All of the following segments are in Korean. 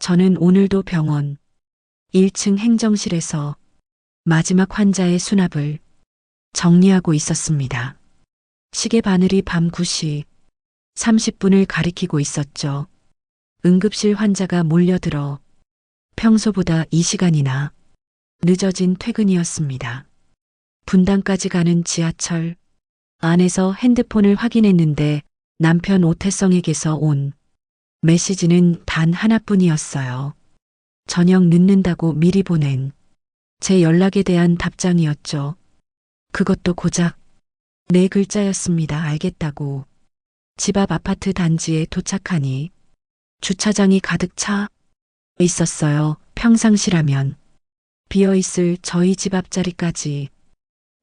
저는 오늘도 병원 1층 행정실에서 마지막 환자의 수납을 정리하고 있었습니다. 시계 바늘이 밤 9시 30분을 가리키고 있었죠. 응급실 환자가 몰려들어 평소보다 이 시간이나 늦어진 퇴근이었습니다. 분당까지 가는 지하철 안에서 핸드폰을 확인했는데 남편 오태성에게서 온 메시지는 단 하나뿐이었어요. 저녁 늦는다고 미리 보낸 제 연락에 대한 답장이었죠. 그것도 고작 4글자였습니다. 알겠다고. 집 앞 아파트 단지에 도착하니 주차장이 가득 차 있었어요. 평상시라면 비어있을 저희 집 앞자리까지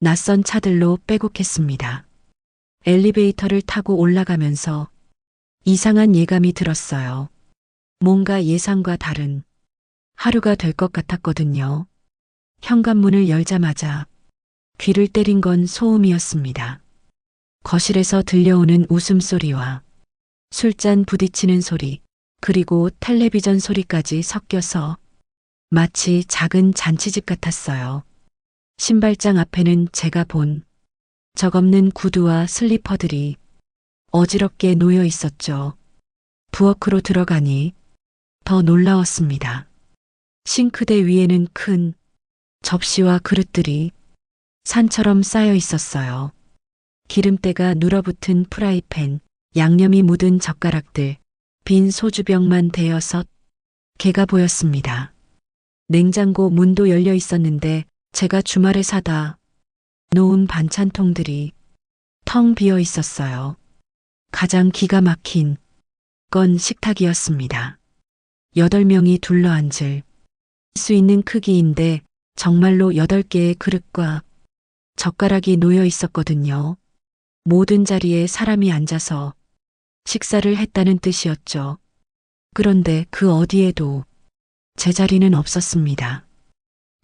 낯선 차들로 빼곡했습니다. 엘리베이터를 타고 올라가면서 이상한 예감이 들었어요. 뭔가 예상과 다른 하루가 될 것 같았거든요. 현관문을 열자마자 귀를 때린 건 소음이었습니다. 거실에서 들려오는 웃음소리와 술잔 부딪히는 소리, 그리고 텔레비전 소리까지 섞여서 마치 작은 잔치집 같았어요. 신발장 앞에는 제가 본 적 없는 구두와 슬리퍼들이 어지럽게 놓여 있었죠. 부엌으로 들어가니 더 놀라웠습니다. 싱크대 위에는 큰 접시와 그릇들이 산처럼 쌓여 있었어요. 기름때가 눌어붙은 프라이팬, 양념이 묻은 젓가락들, 빈 소주병만 대여섯 개가 보였습니다. 냉장고 문도 열려 있었는데 제가 주말에 사다 놓은 반찬통들이 텅 비어 있었어요. 가장 기가 막힌 건 식탁이었습니다. 8명이 둘러앉을 수 있는 크기인데 정말로 8개의 그릇과 젓가락이 놓여 있었거든요. 모든 자리에 사람이 앉아서 식사를 했다는 뜻이었죠. 그런데 그 어디에도 제 자리는 없었습니다.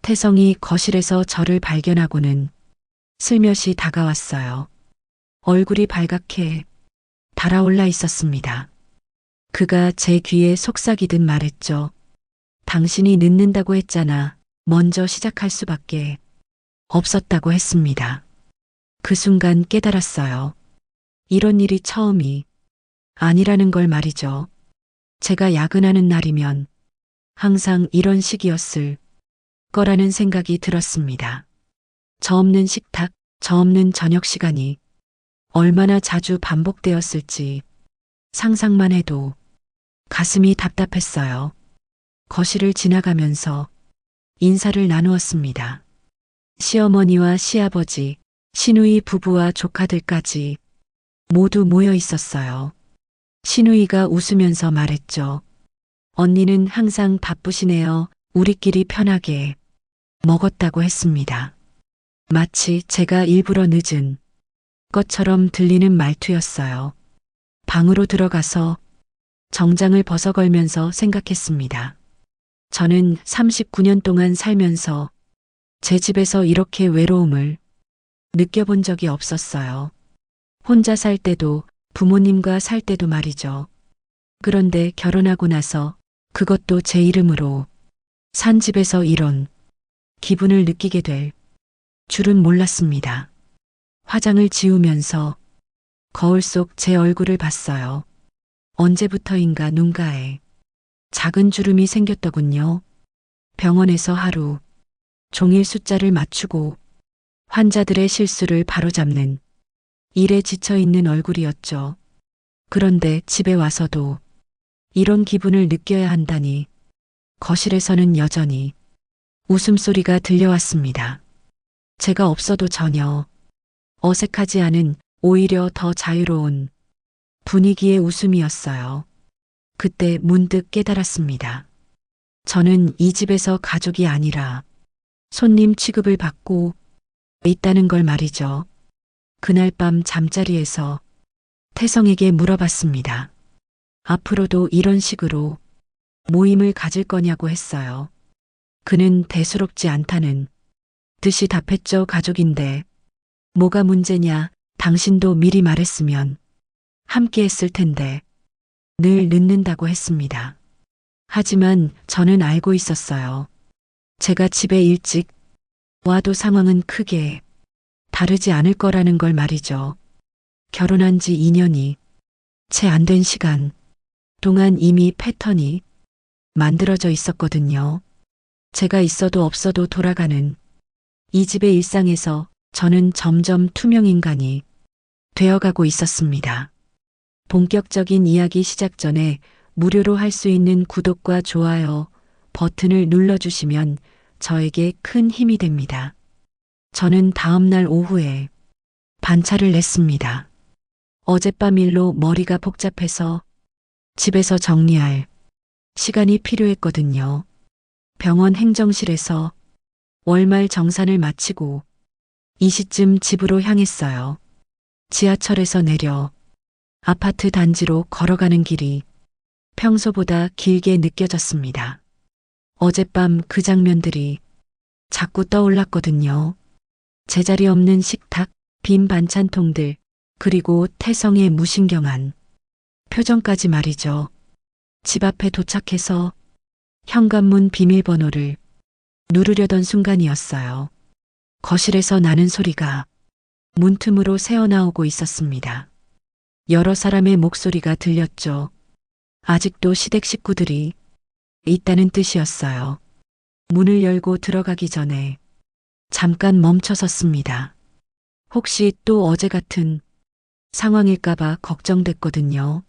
태성이 거실에서 저를 발견하고는 슬며시 다가왔어요. 얼굴이 발갛게 달아올라 있었습니다. 그가 제 귀에 속삭이듯 말했죠. 당신이 늦는다고 했잖아. 먼저 시작할 수밖에 없었다고 했습니다. 그 순간 깨달았어요. 이런 일이 처음이 아니라는 걸 말이죠. 제가 야근하는 날이면 항상 이런 식이었을 거라는 생각이 들었습니다. 저 없는 식탁, 저 없는 저녁 시간이 얼마나 자주 반복되었을지 상상만 해도 가슴이 답답했어요. 거실을 지나가면서 인사를 나누었습니다. 시어머니와 시아버지, 시누이 부부와 조카들까지 모두 모여 있었어요. 시누이가 웃으면서 말했죠. 언니는 항상 바쁘시네요. 우리끼리 편하게 먹었다고 했습니다. 마치 제가 일부러 늦은 것처럼 들리는 말투였어요. 방으로 들어가서 정장을 벗어걸면서 생각했습니다. 저는 39년 동안 살면서 제 집에서 이렇게 외로움을 느껴본 적이 없었어요. 혼자 살 때도 부모님과 살 때도 말이죠. 그런데 결혼하고 나서 그것도 제 이름으로 산 집에서 이런 기분을 느끼게 될 줄은 몰랐습니다. 화장을 지우면서 거울 속 제 얼굴을 봤어요. 언제부터인가 눈가에 작은 주름이 생겼더군요. 병원에서 하루 종일 숫자를 맞추고 환자들의 실수를 바로잡는 일에 지쳐있는 얼굴이었죠. 그런데 집에 와서도 이런 기분을 느껴야 한다니 거실에서는 여전히 웃음소리가 들려왔습니다. 제가 없어도 전혀 어색하지 않은 오히려 더 자유로운 분위기의 웃음이었어요. 그때 문득 깨달았습니다. 저는 이 집에서 가족이 아니라 손님 취급을 받고 있다는 걸 말이죠. 그날 밤 잠자리에서 태성에게 물어봤습니다. 앞으로도 이런 식으로 모임을 가질 거냐고 했어요. 그는 대수롭지 않다는 듯이 답했죠. 가족인데 뭐가 문제냐. 당신도 미리 말했으면 함께 했을 텐데 늘 늦는다고 했습니다. 하지만 저는 알고 있었어요. 제가 집에 일찍 와도 상황은 크게 다르지 않을 거라는 걸 말이죠. 결혼한 지 2년이 채 안 된 시간 동안 이미 패턴이 만들어져 있었거든요. 제가 있어도 없어도 돌아가는 이 집의 일상에서 저는 점점 투명 인간이 되어가고 있었습니다. 본격적인 이야기 시작 전에 무료로 할 수 있는 구독과 좋아요 버튼을 눌러주시면 저에게 큰 힘이 됩니다. 저는 다음날 오후에 반차를 냈습니다. 어젯밤 일로 머리가 복잡해서 집에서 정리할 시간이 필요했거든요. 병원 행정실에서 월말 정산을 마치고 이 시쯤 집으로 향했어요. 지하철에서 내려 아파트 단지로 걸어가는 길이 평소보다 길게 느껴졌습니다. 어젯밤 그 장면들이 자꾸 떠올랐거든요. 제자리 없는 식탁, 빈 반찬통들, 그리고 태성의 무신경한 표정까지 말이죠. 집 앞에 도착해서 현관문 비밀번호를 누르려던 순간이었어요. 거실에서 나는 소리가 문틈으로 새어나오고 있었습니다. 여러 사람의 목소리가 들렸죠. 아직도 시댁 식구들이 있다는 뜻이었어요. 문을 열고 들어가기 전에 잠깐 멈춰섰습니다. 혹시 또 어제 같은 상황일까봐 걱정됐거든요.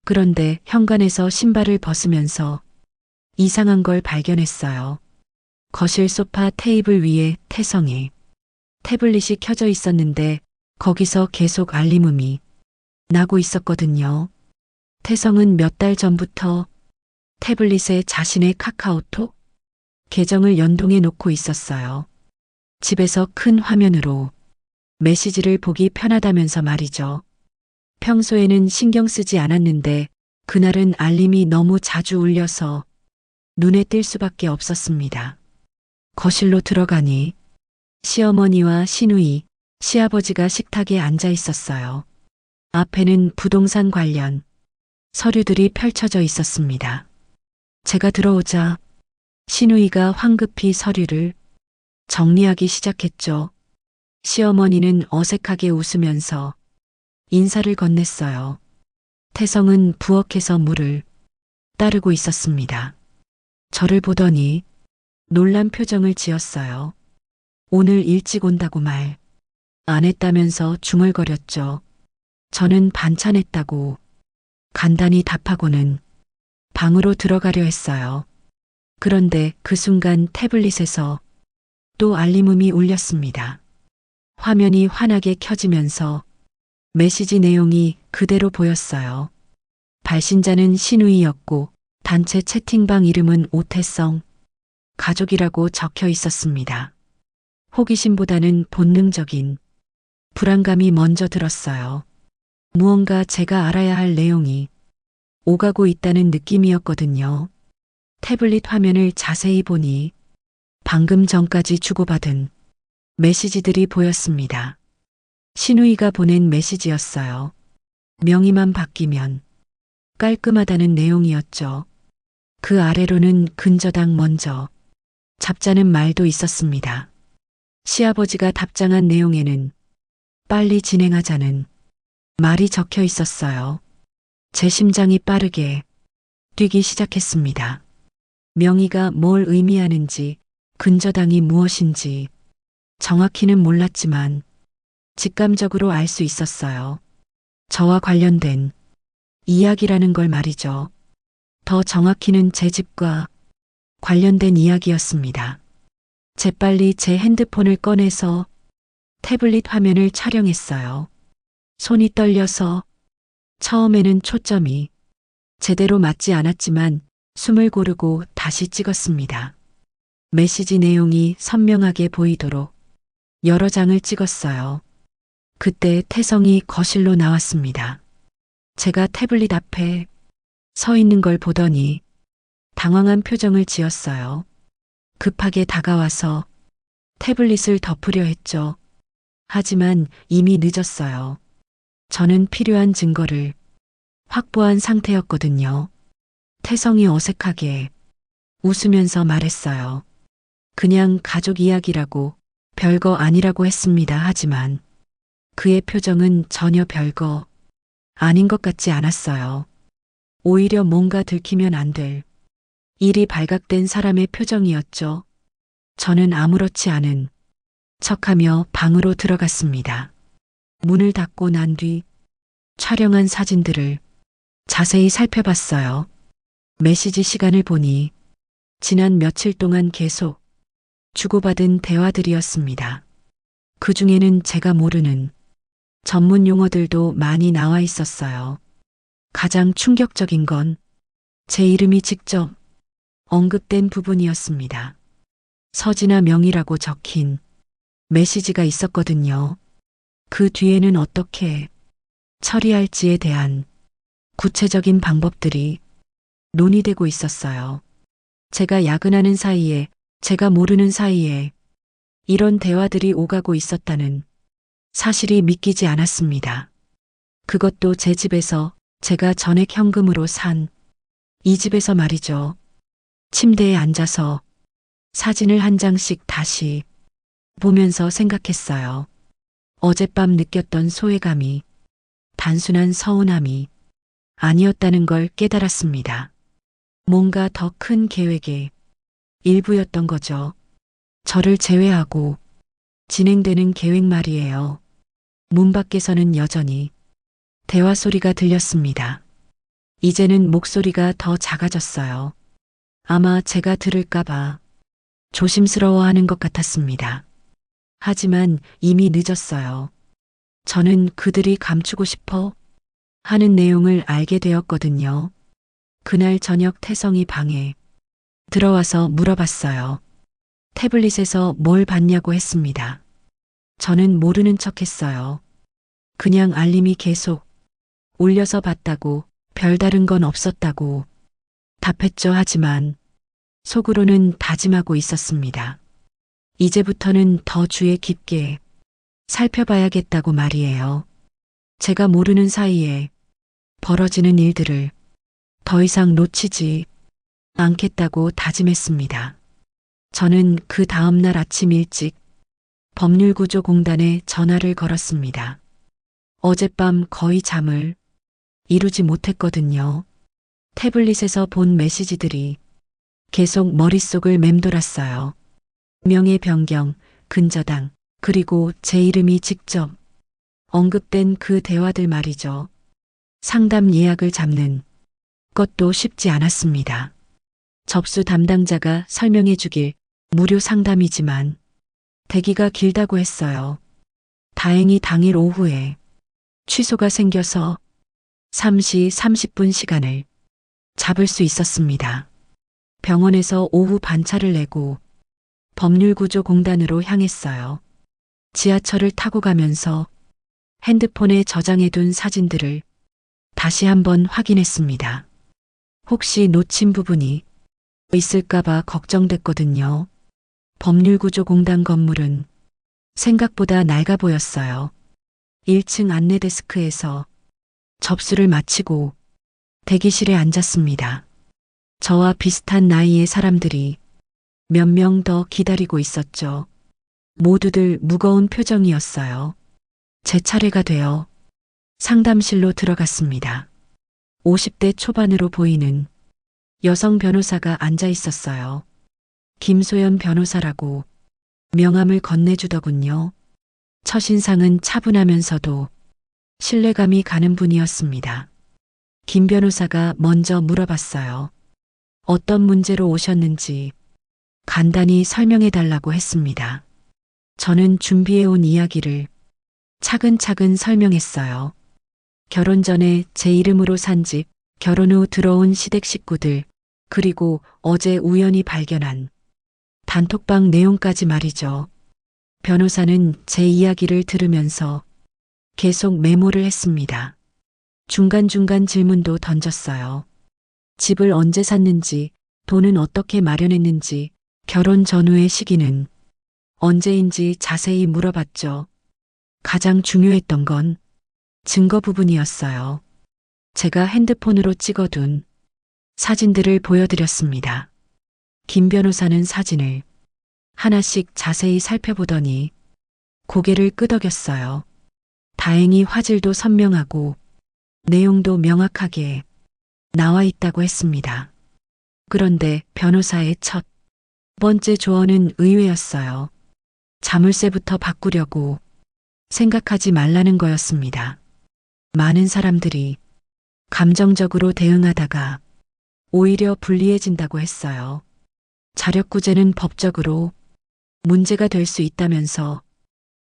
그런데 현관에서 신발을 벗으면서 이상한 걸 발견했어요. 거실 소파 테이블 위에 태성의 태블릿이 켜져 있었는데 거기서 계속 알림음이 나고 있었거든요. 태성은 몇 달 전부터 태블릿에 자신의 카카오톡 계정을 연동해 놓고 있었어요. 집에서 큰 화면으로 메시지를 보기 편하다면서 말이죠. 평소에는 신경 쓰지 않았는데 그날은 알림이 너무 자주 울려서 눈에 띌 수밖에 없었습니다. 거실로 들어가니 시어머니와 시누이, 시아버지가 식탁에 앉아 있었어요. 앞에는 부동산 관련 서류들이 펼쳐져 있었습니다. 제가 들어오자 시누이가 황급히 서류를 정리하기 시작했죠. 시어머니는 어색하게 웃으면서 인사를 건넸어요. 태성은 부엌에서 물을 따르고 있었습니다. 저를 보더니 놀란 표정을 지었어요. 오늘 일찍 온다고 말 안 했다면서 중얼거렸죠. 저는 반찬했다고 간단히 답하고는 방으로 들어가려 했어요. 그런데 그 순간 태블릿에서 또 알림음이 울렸습니다. 화면이 환하게 켜지면서 메시지 내용이 그대로 보였어요. 발신자는 신우이였고 단체 채팅방 이름은 오태성, 가족이라고 적혀 있었습니다. 호기심보다는 본능적인 불안감이 먼저 들었어요. 무언가 제가 알아야 할 내용이 오가고 있다는 느낌이었거든요. 태블릿 화면을 자세히 보니 방금 전까지 주고받은 메시지들이 보였습니다. 신우이가 보낸 메시지였어요. 명의만 바뀌면 깔끔하다는 내용이었죠. 그 아래로는 근저당 먼저 잡자는 말도 있었습니다. 시아버지가 답장한 내용에는 빨리 진행하자는 말이 적혀 있었어요. 제 심장이 빠르게 뛰기 시작했습니다. 명의가 뭘 의미하는지, 근저당이 무엇인지 정확히는 몰랐지만 직감적으로 알 수 있었어요. 저와 관련된 이야기라는 걸 말이죠. 더 정확히는 제 집과 관련된 이야기였습니다. 재빨리 제 핸드폰을 꺼내서 태블릿 화면을 촬영했어요. 손이 떨려서 처음에는 초점이 제대로 맞지 않았지만 숨을 고르고 다시 찍었습니다. 메시지 내용이 선명하게 보이도록 여러 장을 찍었어요. 그때 태성이 거실로 나왔습니다. 제가 태블릿 앞에 서 있는 걸 보더니 당황한 표정을 지었어요. 급하게 다가와서 태블릿을 덮으려 했죠. 하지만 이미 늦었어요. 저는 필요한 증거를 확보한 상태였거든요. 태성이 어색하게 웃으면서 말했어요. 그냥 가족 이야기라고 별거 아니라고 했습니다. 하지만 그의 표정은 전혀 별거 아닌 것 같지 않았어요. 오히려 뭔가 들키면 안 될 일이 발각된 사람의 표정이었죠. 저는 아무렇지 않은 척하며 방으로 들어갔습니다. 문을 닫고 난 뒤 촬영한 사진들을 자세히 살펴봤어요. 메시지 시간을 보니 지난 며칠 동안 계속 주고받은 대화들이었습니다. 그 중에는 제가 모르는 전문 용어들도 많이 나와 있었어요. 가장 충격적인 건 제 이름이 직접 언급된 부분이었습니다. 서진아 명이라고 적힌 메시지가 있었거든요. 그 뒤에는 어떻게 처리할지에 대한 구체적인 방법들이 논의되고 있었어요. 제가 야근하는 사이에, 제가 모르는 사이에 이런 대화들이 오가고 있었다는 사실이 믿기지 않았습니다. 그것도 제 집에서 제가 전액 현금으로 산 이 집에서 말이죠. 침대에 앉아서 사진을 한 장씩 다시 보면서 생각했어요. 어젯밤 느꼈던 소외감이 단순한 서운함이 아니었다는 걸 깨달았습니다. 뭔가 더 큰 계획의 일부였던 거죠. 저를 제외하고 진행되는 계획 말이에요. 문 밖에서는 여전히 대화 소리가 들렸습니다. 이제는 목소리가 더 작아졌어요. 아마 제가 들을까봐 조심스러워하는 것 같았습니다. 하지만 이미 늦었어요. 저는 그들이 감추고 싶어 하는 내용을 알게 되었거든요. 그날 저녁 태성이 방에 들어와서 물어봤어요. 태블릿에서 뭘 봤냐고 했습니다. 저는 모르는 척 했어요. 그냥 알림이 계속 울려서 봤다고, 별다른 건 없었다고 답했죠. 하지만 속으로는 다짐하고 있었습니다. 이제부터는 더 주의 깊게 살펴봐야겠다고 말이에요. 제가 모르는 사이에 벌어지는 일들을 더 이상 놓치지 않겠다고 다짐했습니다. 저는 그 다음날 아침 일찍 법률구조공단에 전화를 걸었습니다. 어젯밤 거의 잠을 이루지 못했거든요. 태블릿에서 본 메시지들이 계속 머릿속을 맴돌았어요. 명예 변경, 근저당, 그리고 제 이름이 직접 언급된 그 대화들 말이죠. 상담 예약을 잡는 것도 쉽지 않았습니다. 접수 담당자가 설명해 주길 무료 상담이지만 대기가 길다고 했어요. 다행히 당일 오후에 취소가 생겨서 3시 30분 시간을 잡을 수 있었습니다. 병원에서 오후 반차를 내고 법률구조공단으로 향했어요. 지하철을 타고 가면서 핸드폰에 저장해둔 사진들을 다시 한번 확인했습니다. 혹시 놓친 부분이 있을까봐 걱정됐거든요. 법률구조공단 건물은 생각보다 낡아 보였어요. 1층 안내데스크에서 접수를 마치고 대기실에 앉았습니다. 저와 비슷한 나이의 사람들이 몇 명 더 기다리고 있었죠. 모두들 무거운 표정이었어요. 제 차례가 되어 상담실로 들어갔습니다. 50대 초반으로 보이는 여성 변호사가 앉아 있었어요. 김소연 변호사라고 명함을 건네주더군요. 첫인상은 차분하면서도 신뢰감이 가는 분이었습니다. 김 변호사가 먼저 물어봤어요. 어떤 문제로 오셨는지 간단히 설명해 달라고 했습니다. 저는 준비해온 이야기를 차근차근 설명했어요. 결혼 전에 제 이름으로 산 집, 결혼 후 들어온 시댁 식구들, 그리고 어제 우연히 발견한 단톡방 내용까지 말이죠. 변호사는 제 이야기를 들으면서 계속 메모를 했습니다. 중간중간 질문도 던졌어요. 집을 언제 샀는지, 돈은 어떻게 마련했는지, 결혼 전후의 시기는 언제인지 자세히 물어봤죠. 가장 중요했던 건 증거 부분이었어요. 제가 핸드폰으로 찍어둔 사진들을 보여드렸습니다. 김 변호사는 사진을 하나씩 자세히 살펴보더니 고개를 끄덕였어요. 다행히 화질도 선명하고 내용도 명확하게 나와 있다고 했습니다. 그런데 변호사의 첫 번째 조언은 의외였어요. 자물쇠부터 바꾸려고 생각하지 말라는 거였습니다. 많은 사람들이 감정적으로 대응하다가 오히려 불리해진다고 했어요. 자력구제는 법적으로 문제가 될 수 있다면서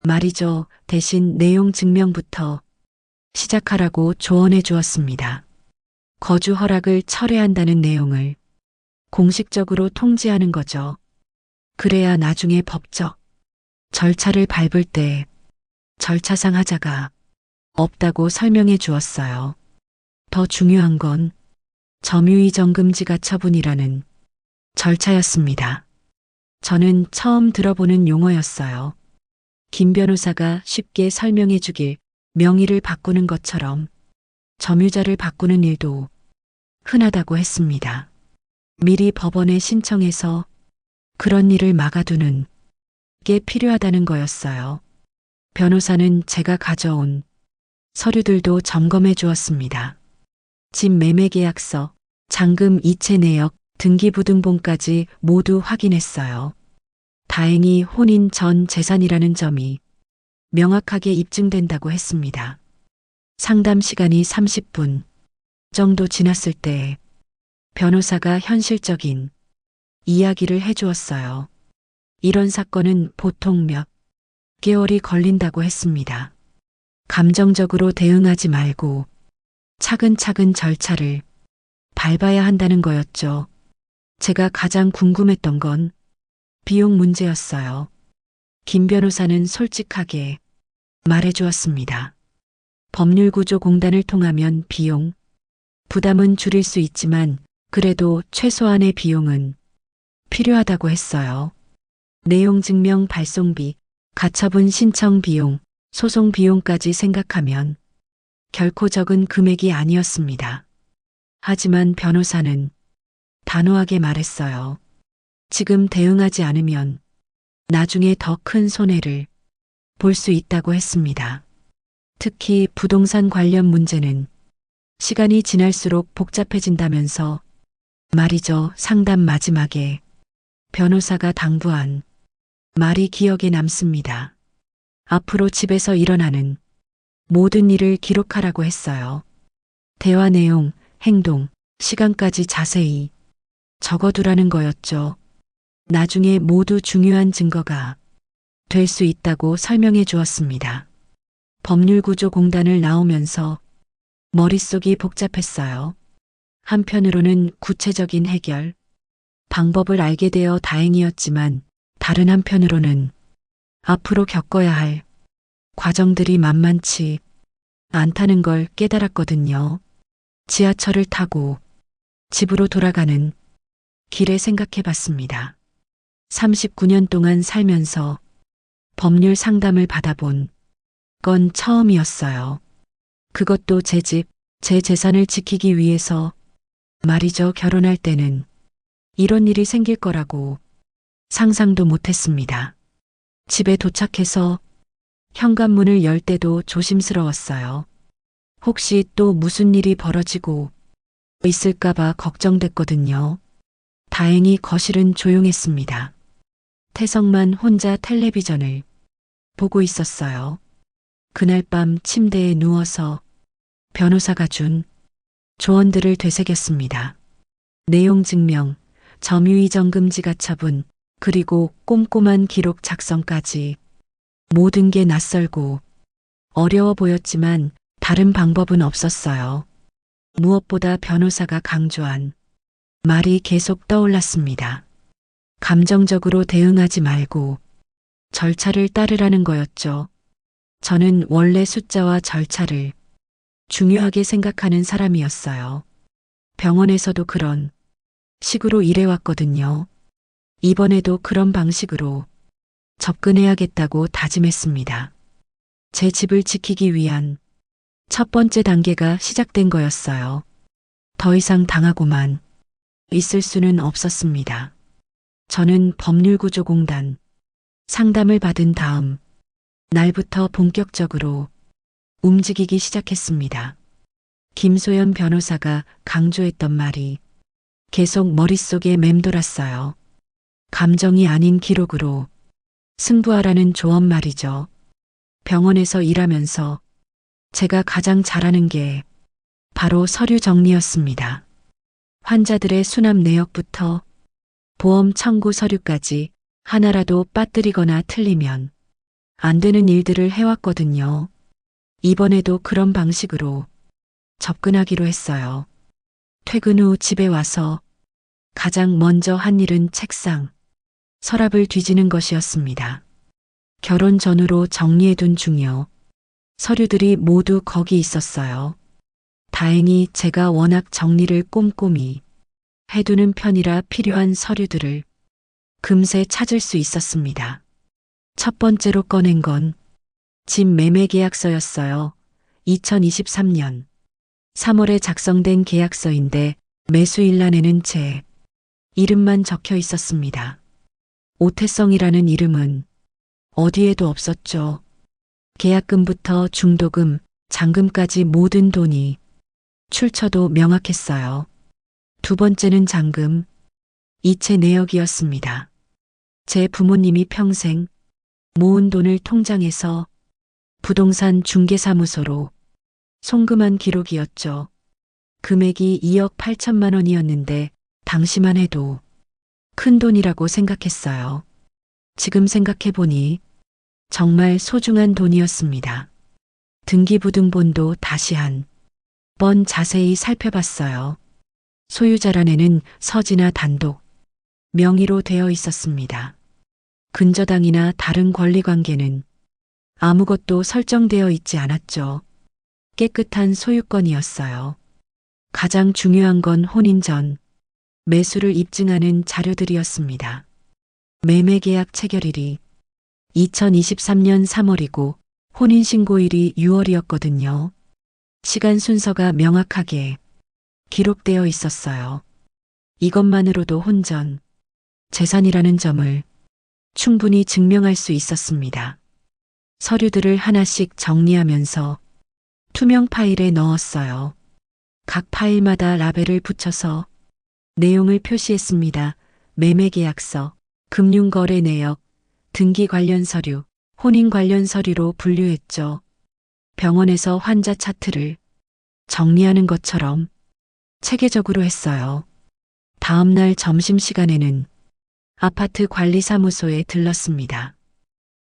말이죠. 대신 내용 증명부터 시작하라고 조언해 주었습니다. 거주 허락을 철회한다는 내용을 공식적으로 통지하는 거죠. 그래야 나중에 법적 절차를 밟을 때 절차상 하자가 없다고 설명해 주었어요. 더 중요한 건 점유의 정금지가 처분이라는 절차였습니다. 저는 처음 들어보는 용어였어요. 김 변호사가 쉽게 설명해 주길 명의를 바꾸는 것처럼 점유자를 바꾸는 일도 흔하다고 했습니다. 미리 법원에 신청해서 그런 일을 막아두는 게 필요하다는 거였어요. 변호사는 제가 가져온 서류들도 점검해 주었습니다. 집 매매 계약서, 잔금 이체 내역, 등기부등본까지 모두 확인했어요. 다행히 혼인 전 재산이라는 점이 명확하게 입증된다고 했습니다. 상담 시간이 30분 정도 지났을 때 변호사가 현실적인 이야기를 해주었어요. 이런 사건은 보통 몇 개월이 걸린다고 했습니다. 감정적으로 대응하지 말고 차근차근 절차를 밟아야 한다는 거였죠. 제가 가장 궁금했던 건 비용 문제였어요. 김 변호사는 솔직하게 말해주었습니다. 법률구조공단을 통하면 비용 부담은 줄일 수 있지만 그래도 최소한의 비용은 필요하다고 했어요. 내용 증명 발송비, 가처분 신청 비용, 소송 비용까지 생각하면 결코 적은 금액이 아니었습니다. 하지만 변호사는 단호하게 말했어요. 지금 대응하지 않으면 나중에 더 큰 손해를 볼 수 있다고 했습니다. 특히 부동산 관련 문제는 시간이 지날수록 복잡해진다면서 말이죠. 상담 마지막에 변호사가 당부한 말이 기억에 남습니다. 앞으로 집에서 일어나는 모든 일을 기록하라고 했어요. 대화 내용, 행동, 시간까지 자세히 적어두라는 거였죠. 나중에 모두 중요한 증거가 될 수 있다고 설명해 주었습니다. 법률구조공단을 나오면서 머릿속이 복잡했어요. 한편으로는 구체적인 해결 방법을 알게 되어 다행이었지만 다른 한편으로는 앞으로 겪어야 할 과정들이 만만치 않다는 걸 깨달았거든요. 지하철을 타고 집으로 돌아가는 길에 생각해 봤습니다. 39년 동안 살면서 법률 상담을 받아본 건 처음이었어요. 그것도 제 집, 제 재산을 지키기 위해서 말이죠. 결혼할 때는 이런 일이 생길 거라고 상상도 못했습니다. 집에 도착해서 현관문을 열 때도 조심스러웠어요. 혹시 또 무슨 일이 벌어지고 있을까봐 걱정됐거든요. 다행히 거실은 조용했습니다. 태성만 혼자 텔레비전을 보고 있었어요. 그날 밤 침대에 누워서 변호사가 준 조언들을 되새겼습니다. 내용 증명, 점유의 정금지 가처분, 그리고 꼼꼼한 기록 작성까지 모든 게 낯설고 어려워 보였지만 다른 방법은 없었어요. 무엇보다 변호사가 강조한 말이 계속 떠올랐습니다. 감정적으로 대응하지 말고 절차를 따르라는 거였죠. 저는 원래 숫자와 절차를 중요하게 생각하는 사람이었어요. 병원에서도 그런 식으로 일해왔거든요. 이번에도 그런 방식으로 접근해야겠다고 다짐했습니다. 제 집을 지키기 위한 첫 번째 단계가 시작된 거였어요. 더 이상 당하고만 있을 수는 없었습니다. 저는 법률구조공단 상담을 받은 다음 날부터 본격적으로 움직이기 시작했습니다. 김소연 변호사가 강조했던 말이 계속 머릿속에 맴돌았어요. 감정이 아닌 기록으로 승부하라는 조언 말이죠. 병원에서 일하면서 제가 가장 잘하는 게 바로 서류 정리였습니다. 환자들의 수납 내역부터 보험 청구 서류까지 하나라도 빠뜨리거나 틀리면 안 되는 일들을 해왔거든요. 이번에도 그런 방식으로 접근하기로 했어요. 퇴근 후 집에 와서 가장 먼저 한 일은 책상, 서랍을 뒤지는 것이었습니다. 결혼 전후로 정리해둔 중요 서류들이 모두 거기 있었어요. 다행히 제가 워낙 정리를 꼼꼼히 해두는 편이라 필요한 서류들을 금세 찾을 수 있었습니다. 첫 번째로 꺼낸 건 집 매매 계약서였어요. 2023년 3월에 작성된 계약서인데 매수일란에는 제 이름만 적혀 있었습니다. 오태성이라는 이름은 어디에도 없었죠. 계약금부터 중도금, 잔금까지 모든 돈이 출처도 명확했어요. 두 번째는 잔금, 이체 내역이었습니다. 제 부모님이 평생 모은 돈을 통장에서 부동산 중개사무소로 송금한 기록이었죠. 금액이 2억 8천만 원이었는데 당시만 해도 큰 돈이라고 생각했어요. 지금 생각해보니 정말 소중한 돈이었습니다. 등기부등본도 다시 한 번 자세히 살펴봤어요. 소유자란에는 서지나 단독 명의로 되어 있었습니다. 근저당이나 다른 권리관계는 아무것도 설정되어 있지 않았죠. 깨끗한 소유권이었어요. 가장 중요한 건 혼인 전 매수를 입증하는 자료들이었습니다. 매매계약 체결일이 2023년 3월이고 혼인신고일이 6월이었거든요. 시간 순서가 명확하게 기록되어 있었어요. 이것만으로도 혼전 재산이라는 점을 충분히 증명할 수 있었습니다. 서류들을 하나씩 정리하면서 투명 파일에 넣었어요. 각 파일마다 라벨을 붙여서 내용을 표시했습니다. 매매계약서, 금융거래 내역, 등기 관련 서류, 혼인 관련 서류로 분류했죠. 병원에서 환자 차트를 정리하는 것처럼 체계적으로 했어요. 다음 날 점심시간에는 아파트 관리사무소에 들렀습니다.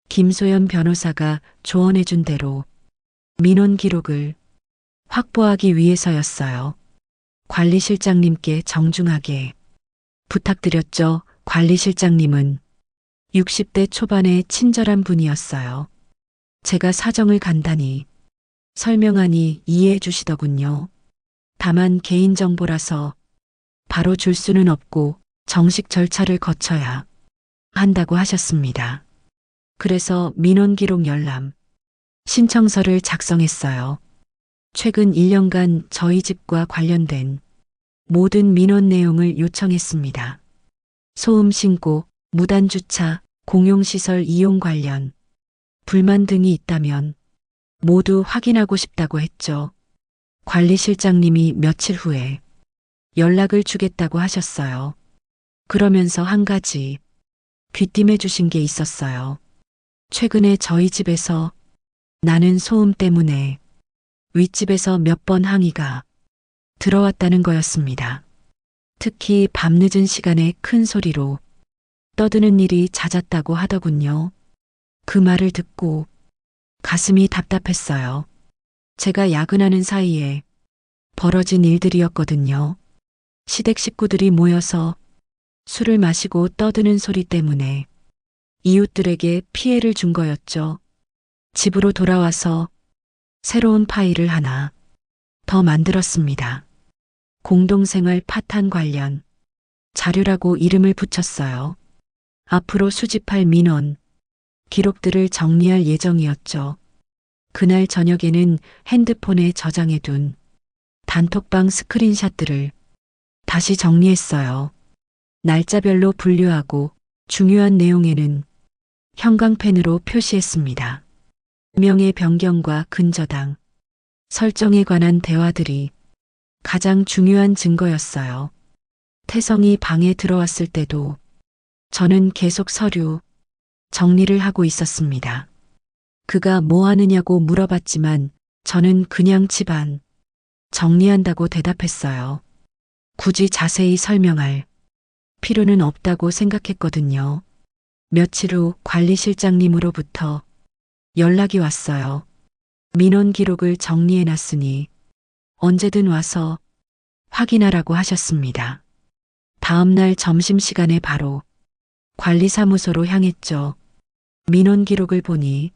김소연 변호사가 조언해준 대로 민원 기록을 확보하기 위해서였어요. 관리실장님께 정중하게 부탁드렸죠. 관리실장님은 60대 초반의 친절한 분이었어요. 제가 사정을 간단히 설명하니 이해해 주시더군요. 다만 개인정보라서 바로 줄 수는 없고 정식 절차를 거쳐야 한다고 하셨습니다. 그래서 민원기록 열람 신청서를 작성했어요. 최근 1년간 저희 집과 관련된 모든 민원 내용을 요청했습니다. 소음 신고, 무단 주차, 공용시설 이용 관련 불만 등이 있다면 모두 확인하고 싶다고 했죠. 관리실장님이 며칠 후에 연락을 주겠다고 하셨어요. 그러면서 한 가지 귀띔해 주신 게 있었어요. 최근에 저희 집에서 나는 소음 때문에 윗집에서 몇 번 항의가 들어왔다는 거였습니다. 특히 밤늦은 시간에 큰 소리로 떠드는 일이 잦았다고 하더군요. 그 말을 듣고 가슴이 답답했어요. 제가 야근하는 사이에 벌어진 일들이었거든요. 시댁 식구들이 모여서 술을 마시고 떠드는 소리 때문에 이웃들에게 피해를 준 거였죠. 집으로 돌아와서 새로운 파일을 하나 더 만들었습니다. 공동생활 파탄 관련 자료라고 이름을 붙였어요. 앞으로 수집할 민원, 기록들을 정리할 예정이었죠. 그날 저녁에는 핸드폰에 저장해둔 단톡방 스크린샷들을 다시 정리했어요. 날짜별로 분류하고 중요한 내용에는 형광펜으로 표시했습니다. 명의 변경과 근저당, 설정에 관한 대화들이 가장 중요한 증거였어요. 태성이 방에 들어왔을 때도 저는 계속 서류 정리를 하고 있었습니다. 그가 뭐 하느냐고 물어봤지만 저는 그냥 집안 정리한다고 대답했어요. 굳이 자세히 설명할 필요는 없다고 생각했거든요. 며칠 후 관리실장님으로부터 연락이 왔어요. 민원 기록을 정리해 놨으니 언제든 와서 확인하라고 하셨습니다. 다음 날 점심시간에 바로 관리사무소로 향했죠. 민원 기록을 보니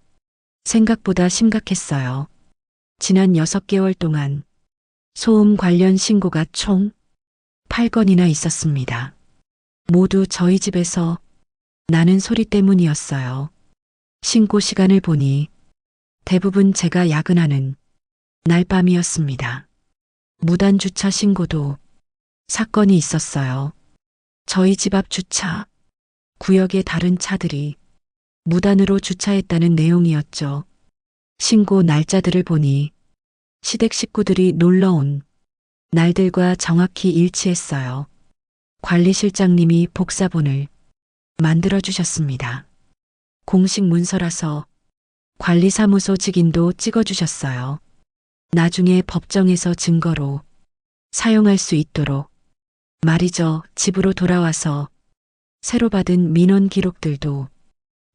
생각보다 심각했어요. 지난 6개월 동안 소음 관련 신고가 총 8건이나 있었습니다. 모두 저희 집에서 나는 소리 때문이었어요. 신고 시간을 보니 대부분 제가 야근하는 날 밤이었습니다. 무단 주차 신고도 사건이 있었어요. 저희 집 앞 주차 구역의 다른 차들이 무단으로 주차했다는 내용이었죠. 신고 날짜들을 보니 시댁 식구들이 놀러온 날들과 정확히 일치했어요. 관리실장님이 복사본을 만들어 주셨습니다. 공식 문서라서 관리사무소 직인도 찍어주셨어요. 나중에 법정에서 증거로 사용할 수 있도록 말이죠. 집으로 돌아와서 새로 받은 민원 기록들도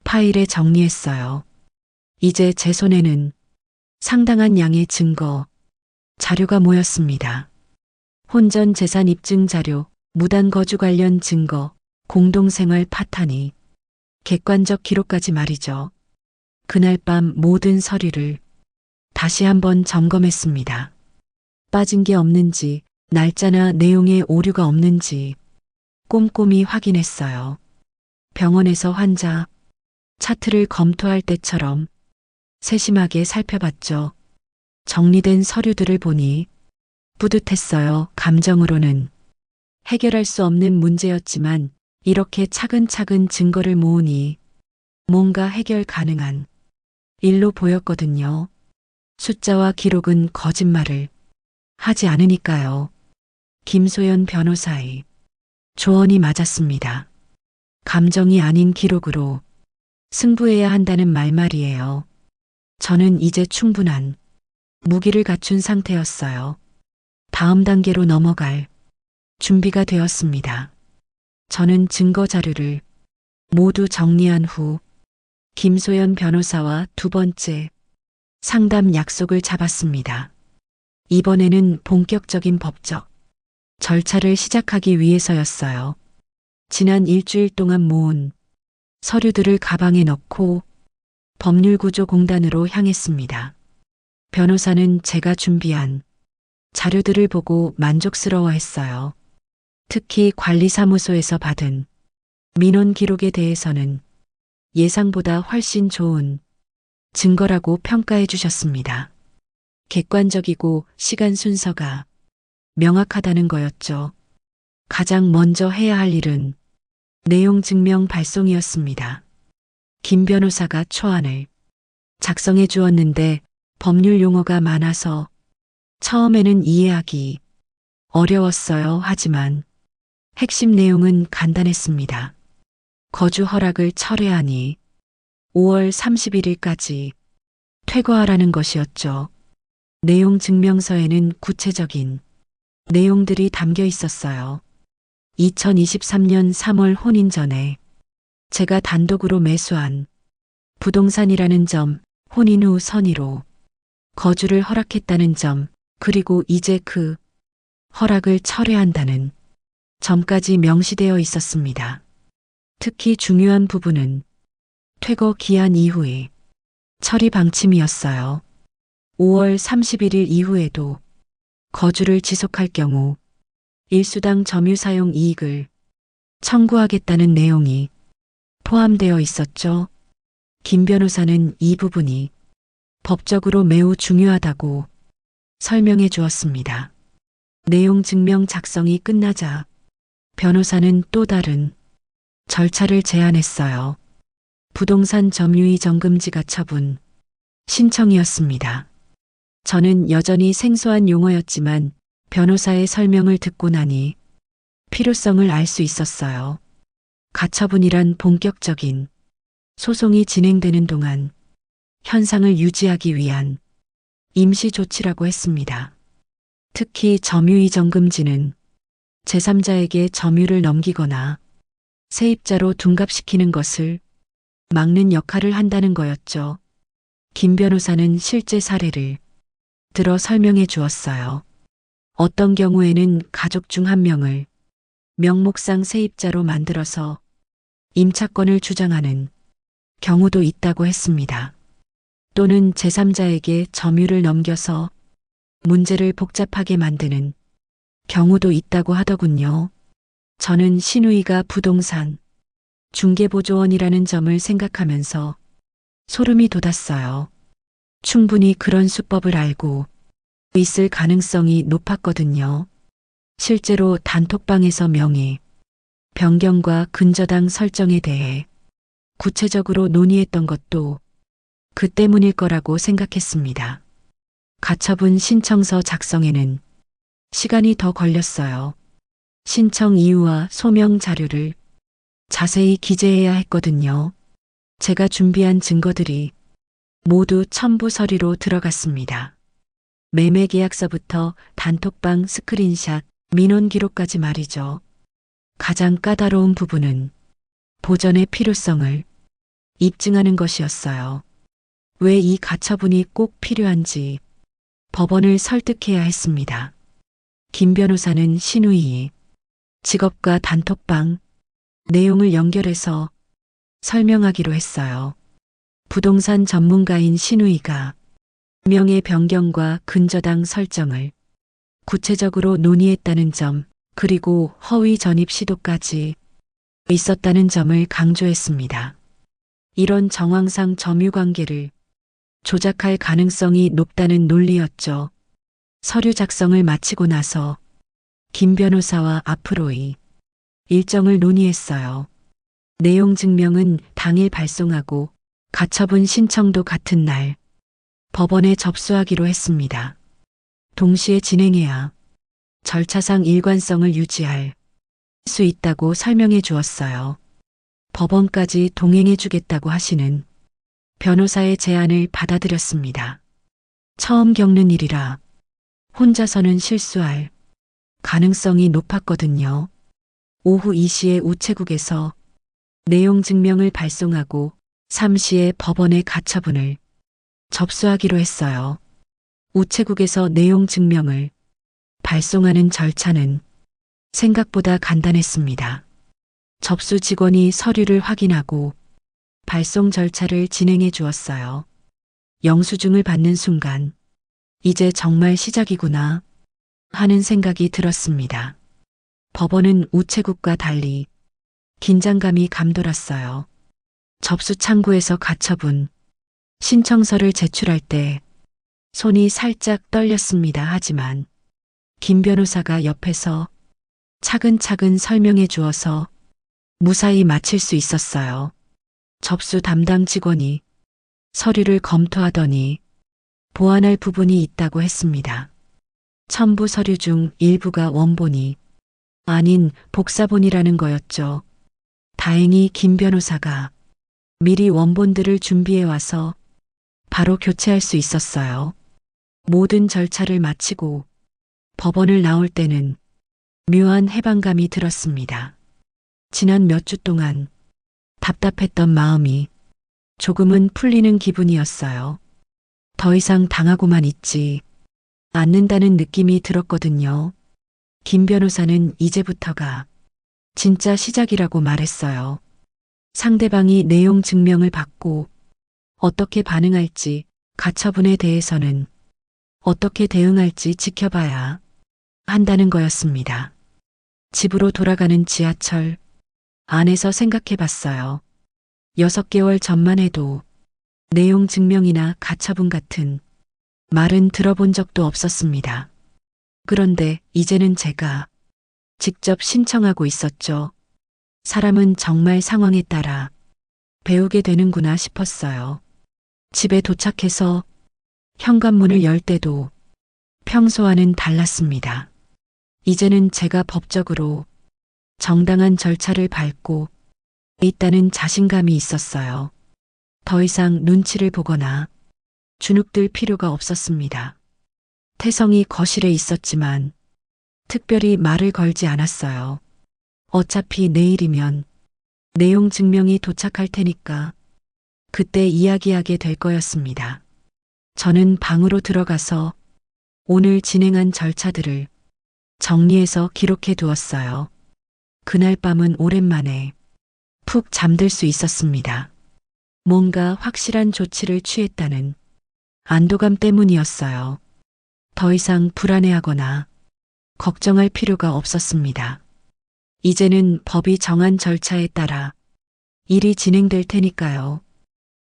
파일에 정리했어요. 이제 제 손에는 상당한 양의 증거, 자료가 모였습니다. 혼전 재산 입증 자료, 무단 거주 관련 증거, 공동생활 파탄이, 객관적 기록까지 말이죠. 그날 밤 모든 서류를 다시 한번 점검했습니다. 빠진 게 없는지, 날짜나 내용에 오류가 없는지 꼼꼼히 확인했어요. 병원에서 환자 차트를 검토할 때처럼 세심하게 살펴봤죠. 정리된 서류들을 보니 뿌듯했어요. 감정으로는 해결할 수 없는 문제였지만 이렇게 차근차근 증거를 모으니 뭔가 해결 가능한 일로 보였거든요. 숫자와 기록은 거짓말을 하지 않으니까요. 김소연 변호사의 조언이 맞았습니다. 감정이 아닌 기록으로 승부해야 한다는 말말이에요. 저는 이제 충분한 무기를 갖춘 상태였어요. 다음 단계로 넘어갈 준비가 되었습니다. 저는 증거 자료를 모두 정리한 후 김소연 변호사와 두 번째 상담 약속을 잡았습니다. 이번에는 본격적인 법적 절차를 시작하기 위해서였어요. 지난 일주일 동안 모은 서류들을 가방에 넣고 법률구조공단으로 향했습니다. 변호사는 제가 준비한 자료들을 보고 만족스러워했어요. 특히 관리사무소에서 받은 민원 기록에 대해서는 예상보다 훨씬 좋은 증거라고 평가해 주셨습니다. 객관적이고 시간 순서가 명확하다는 거였죠. 가장 먼저 해야 할 일은 내용 증명 발송이었습니다. 김 변호사가 초안을 작성해 주었는데 법률 용어가 많아서 처음에는 이해하기 어려웠어요. 하지만 핵심 내용은 간단했습니다. 거주 허락을 철회하니 5월 31일까지 퇴거하라는 것이었죠. 내용 증명서에는 구체적인 내용들이 담겨 있었어요. 2023년 3월 혼인 전에 제가 단독으로 매수한 부동산이라는 점, 혼인 후 선의로 거주를 허락했다는 점, 그리고 이제 그 허락을 철회한다는 점까지 명시되어 있었습니다. 특히 중요한 부분은 퇴거 기한 이후의 처리 방침이었어요. 5월 31일 이후에도 거주를 지속할 경우 일수당 점유 사용 이익을 청구하겠다는 내용이 포함되어 있었죠. 김 변호사는 이 부분이 법적으로 매우 중요하다고 설명해 주었습니다. 내용 증명 작성이 끝나자 변호사는 또 다른 절차를 제안했어요. 부동산 점유의 정금지 가처분 신청이었습니다. 저는 여전히 생소한 용어였지만 변호사의 설명을 듣고 나니 필요성을 알 수 있었어요. 가처분이란 본격적인 소송이 진행되는 동안 현상을 유지하기 위한 임시 조치라고 했습니다. 특히 점유의 정금지는 제3자에게 점유를 넘기거나 세입자로 둔갑시키는 것을 막는 역할을 한다는 거였죠. 김 변호사는 실제 사례를 들어 설명해 주었어요. 어떤 경우에는 가족 중 한 명을 명목상 세입자로 만들어서 임차권을 주장하는 경우도 있다고 했습니다. 또는 제3자에게 점유를 넘겨서 문제를 복잡하게 만드는 경우도 있다고 하더군요. 저는 신우이가 부동산 중개보조원이라는 점을 생각하면서 소름이 돋았어요. 충분히 그런 수법을 알고 있을 가능성이 높았거든요. 실제로 단톡방에서 명의 변경과 근저당 설정에 대해 구체적으로 논의했던 것도 그 때문일 거라고 생각했습니다. 가처분 신청서 작성에는 시간이 더 걸렸어요. 신청 이유와 소명 자료를 자세히 기재해야 했거든요. 제가 준비한 증거들이 모두 첨부 서류로 들어갔습니다. 매매 계약서부터 단톡방 스크린샷, 민원 기록까지 말이죠. 가장 까다로운 부분은 보전의 필요성을 입증하는 것이었어요. 왜 이 가처분이 꼭 필요한지 법원을 설득해야 했습니다. 김 변호사는 신우이의 직업과 단톡방 내용을 연결해서 설명하기로 했어요. 부동산 전문가인 신우이가 명의 변경과 근저당 설정을 구체적으로 논의했다는 점, 그리고 허위 전입 시도까지 있었다는 점을 강조했습니다. 이런 정황상 점유 관계를 조작할 가능성이 높다는 논리였죠. 서류 작성을 마치고 나서 김 변호사와 앞으로의 일정을 논의했어요. 내용 증명은 당일 발송하고 가처분 신청도 같은 날 법원에 접수하기로 했습니다. 동시에 진행해야 절차상 일관성을 유지할 수 있다고 설명해 주었어요. 법원까지 동행해 주겠다고 하시는 변호사의 제안을 받아들였습니다. 처음 겪는 일이라 혼자서는 실수할 가능성이 높았거든요. 오후 2시에 우체국에서 내용 증명을 발송하고 3시에 법원에 가처분을 접수하기로 했어요. 우체국에서 내용 증명을 발송하는 절차는 생각보다 간단했습니다. 접수 직원이 서류를 확인하고 발송 절차를 진행해 주었어요. 영수증을 받는 순간 이제 정말 시작이구나 하는 생각이 들었습니다. 법원은 우체국과 달리 긴장감이 감돌았어요. 접수 창구에서 가처분 신청서를 제출할 때 손이 살짝 떨렸습니다. 하지만 김 변호사가 옆에서 차근차근 설명해 주어서 무사히 마칠 수 있었어요. 접수 담당 직원이 서류를 검토하더니 보완할 부분이 있다고 했습니다. 첨부 서류 중 일부가 원본이 아닌 복사본이라는 거였죠. 다행히 김 변호사가 미리 원본들을 준비해 와서 바로 교체할 수 있었어요. 모든 절차를 마치고 법원을 나올 때는 묘한 해방감이 들었습니다. 지난 몇 주 동안 답답했던 마음이 조금은 풀리는 기분이었어요. 더 이상 당하고만 있지 않는다는 느낌이 들었거든요. 김 변호사는 이제부터가 진짜 시작이라고 말했어요. 상대방이 내용 증명을 받고 어떻게 반응할지, 가처분에 대해서는 어떻게 대응할지 지켜봐야 한다는 거였습니다. 집으로 돌아가는 지하철 안에서 생각해 봤어요. 6개월 전만 해도 내용 증명이나 가처분 같은 말은 들어본 적도 없었습니다. 그런데 이제는 제가 직접 신청하고 있었죠. 사람은 정말 상황에 따라 배우게 되는구나 싶었어요. 집에 도착해서 현관문을 열 때도 평소와는 달랐습니다. 이제는 제가 법적으로 정당한 절차를 밟고 있다는 자신감이 있었어요. 더 이상 눈치를 보거나 주눅들 필요가 없었습니다. 태성이 거실에 있었지만 특별히 말을 걸지 않았어요. 어차피 내일이면 내용 증명이 도착할 테니까 그때 이야기하게 될 거였습니다. 저는 방으로 들어가서 오늘 진행한 절차들을 정리해서 기록해 두었어요. 그날 밤은 오랜만에 푹 잠들 수 있었습니다. 뭔가 확실한 조치를 취했다는 안도감 때문이었어요. 더 이상 불안해하거나 걱정할 필요가 없었습니다. 이제는 법이 정한 절차에 따라 일이 진행될 테니까요.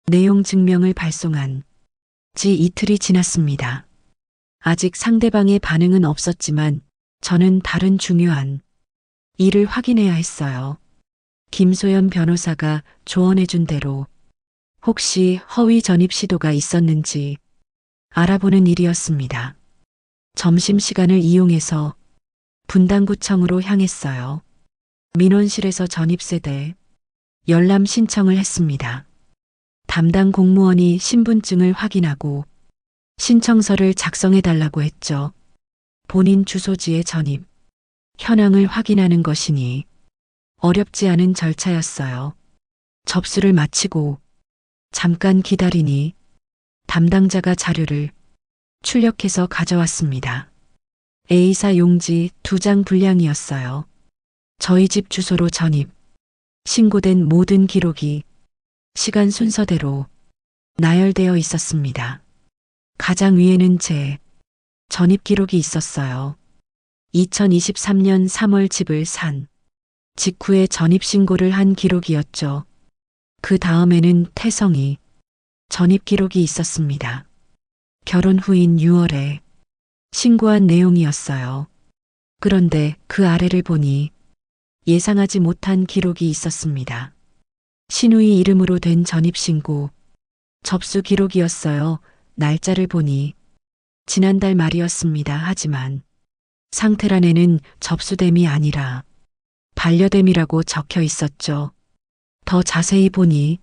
내용 증명을 발송한 지 이틀이 지났습니다. 아직 상대방의 반응은 없었지만 저는 다른 중요한 일을 확인해야 했어요. 김소연 변호사가 조언해준 대로 혹시 허위 전입 시도가 있었는지 알아보는 일이었습니다. 점심시간을 이용해서 분당구청으로 향했어요. 민원실에서 전입세대 열람 신청을 했습니다. 담당 공무원이 신분증을 확인하고 신청서를 작성해달라고 했죠. 본인 주소지의 전입 현황을 확인하는 것이니 어렵지 않은 절차였어요. 접수를 마치고 잠깐 기다리니 담당자가 자료를 출력해서 가져왔습니다. A사 용지 2장 분량이었어요. 저희 집 주소로 전입, 신고된 모든 기록이 시간 순서대로 나열되어 있었습니다. 가장 위에는 제 전입 기록이 있었어요. 2023년 3월 집을 산 직후에 전입 신고를 한 기록이었죠. 그 다음에는 태성이 전입 기록이 있었습니다. 결혼 후인 6월에 신고한 내용이었어요. 그런데 그 아래를 보니 예상하지 못한 기록이 있었습니다. 신우이 이름으로 된 전입신고 접수 기록이었어요. 날짜를 보니 지난달 말이었습니다. 하지만 상태란에는 접수됨이 아니라 반려됨이라고 적혀 있었죠. 더 자세히 보니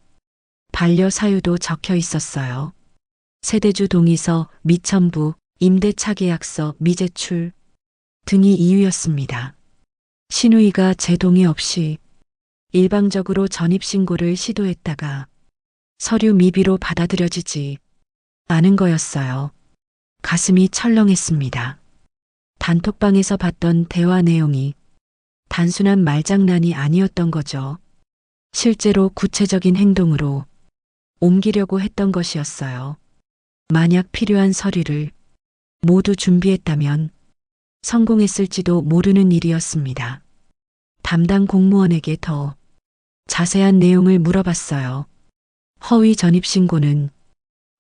반려 사유도 적혀 있었어요. 세대주 동의서, 미첨부, 임대차 계약서, 미제출 등이 이유였습니다. 신우이가 제 동의 없이 일방적으로 전입신고를 시도했다가 서류 미비로 받아들여지지 않은 거였어요. 가슴이 철렁했습니다. 단톡방에서 봤던 대화 내용이 단순한 말장난이 아니었던 거죠. 실제로 구체적인 행동으로 옮기려고 했던 것이었어요. 만약 필요한 서류를 모두 준비했다면 성공했을지도 모르는 일이었습니다. 담당 공무원에게 더 자세한 내용을 물어봤어요. 허위 전입신고는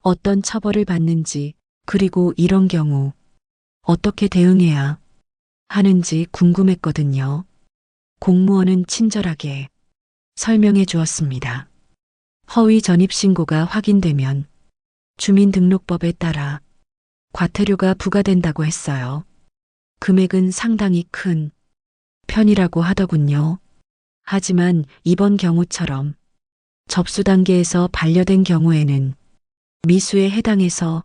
어떤 처벌을 받는지, 그리고 이런 경우 어떻게 대응해야 하는지 궁금했거든요. 공무원은 친절하게 설명해 주었습니다. 허위 전입신고가 확인되면 주민등록법에 따라 과태료가 부과된다고 했어요. 금액은 상당히 큰 편이라고 하더군요. 하지만 이번 경우처럼 접수 단계에서 반려된 경우에는 미수에 해당해서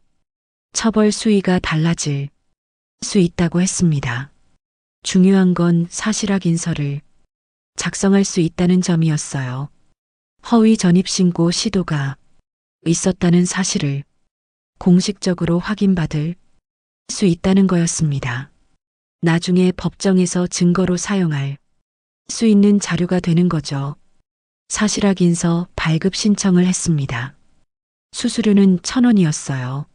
처벌 수위가 달라질 수 있다고 했습니다. 중요한 건 사실 확인서를 작성할 수 있다는 점이었어요. 허위 전입신고 시도가 있었다는 사실을 공식적으로 확인받을 수 있다는 거였습니다. 나중에 법정에서 증거로 사용할 수 있는 자료가 되는 거죠. 사실 확인서 발급 신청을 했습니다. 수수료는 1,000원이었어요.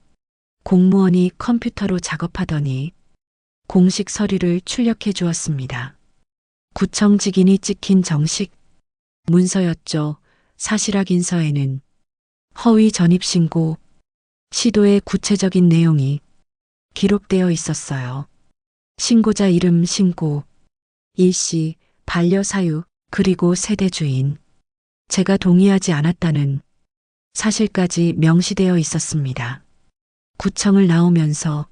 공무원이 컴퓨터로 작업하더니 공식 서류를 출력해 주었습니다. 구청 직인이 찍힌 정식 문서였죠. 사실 확인서에는 허위 전입신고 시도의 구체적인 내용이 기록되어 있었어요. 신고자 이름 신고, 일시, 반려사유, 그리고 세대 주인. 제가 동의하지 않았다는 사실까지 명시되어 있었습니다. 구청을 나오면서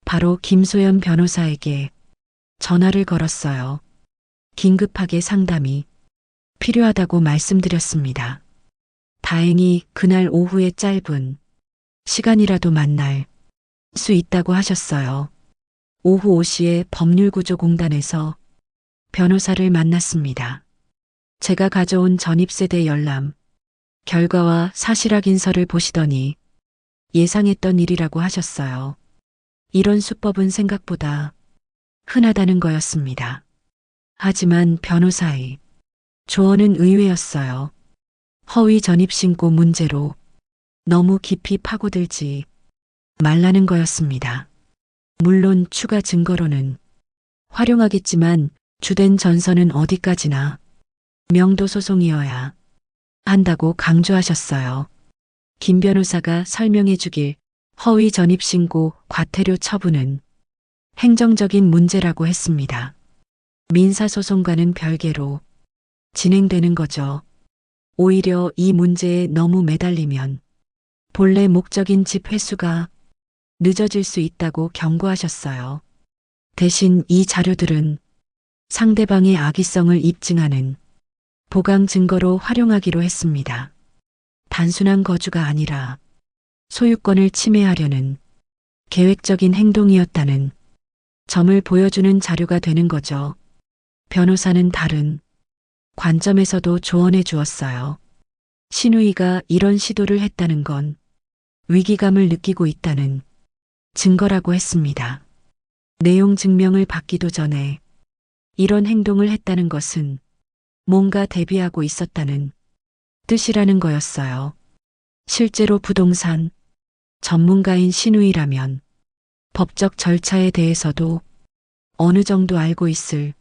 바로 김소연 변호사에게 전화를 걸었어요. 긴급하게 상담이 필요하다고 말씀드렸습니다. 다행히 그날 오후에 짧은 시간이라도 만날 수 있다고 하셨어요. 오후 5시에 법률구조공단에서 변호사를 만났습니다. 제가 가져온 전입세대 열람 결과와 사실확인서를 보시더니 예상했던 일이라고 하셨어요. 이런 수법은 생각보다 흔하다는 거였습니다. 하지만 변호사의 조언은 의외였어요. 허위 전입신고 문제로 너무 깊이 파고들지 말라는 거였습니다. 물론 추가 증거로는 활용하겠지만 주된 전선은 어디까지나 명도소송이어야 한다고 강조하셨어요. 김 변호사가 설명해 주길 허위 전입신고 과태료 처분은 행정적인 문제라고 했습니다. 민사소송과는 별개로 진행되는 거죠. 오히려 이 문제에 너무 매달리면 본래 목적인 집 회수가 늦어질 수 있다고 경고하셨어요. 대신 이 자료들은 상대방의 악의성을 입증하는 보강 증거로 활용하기로 했습니다. 단순한 거주가 아니라 소유권을 침해하려는 계획적인 행동이었다는 점을 보여주는 자료가 되는 거죠. 변호사는 다른 관점에서도 조언해 주었어요. 신우이가 이런 시도를 했다는 건 위기감을 느끼고 있다는 증거라고 했습니다. 내용 증명을 받기도 전에 이런 행동을 했다는 것은 뭔가 대비하고 있었다는 뜻이라는 거였어요. 실제로 부동산 전문가인 신우이라면 법적 절차에 대해서도 어느 정도 알고 있을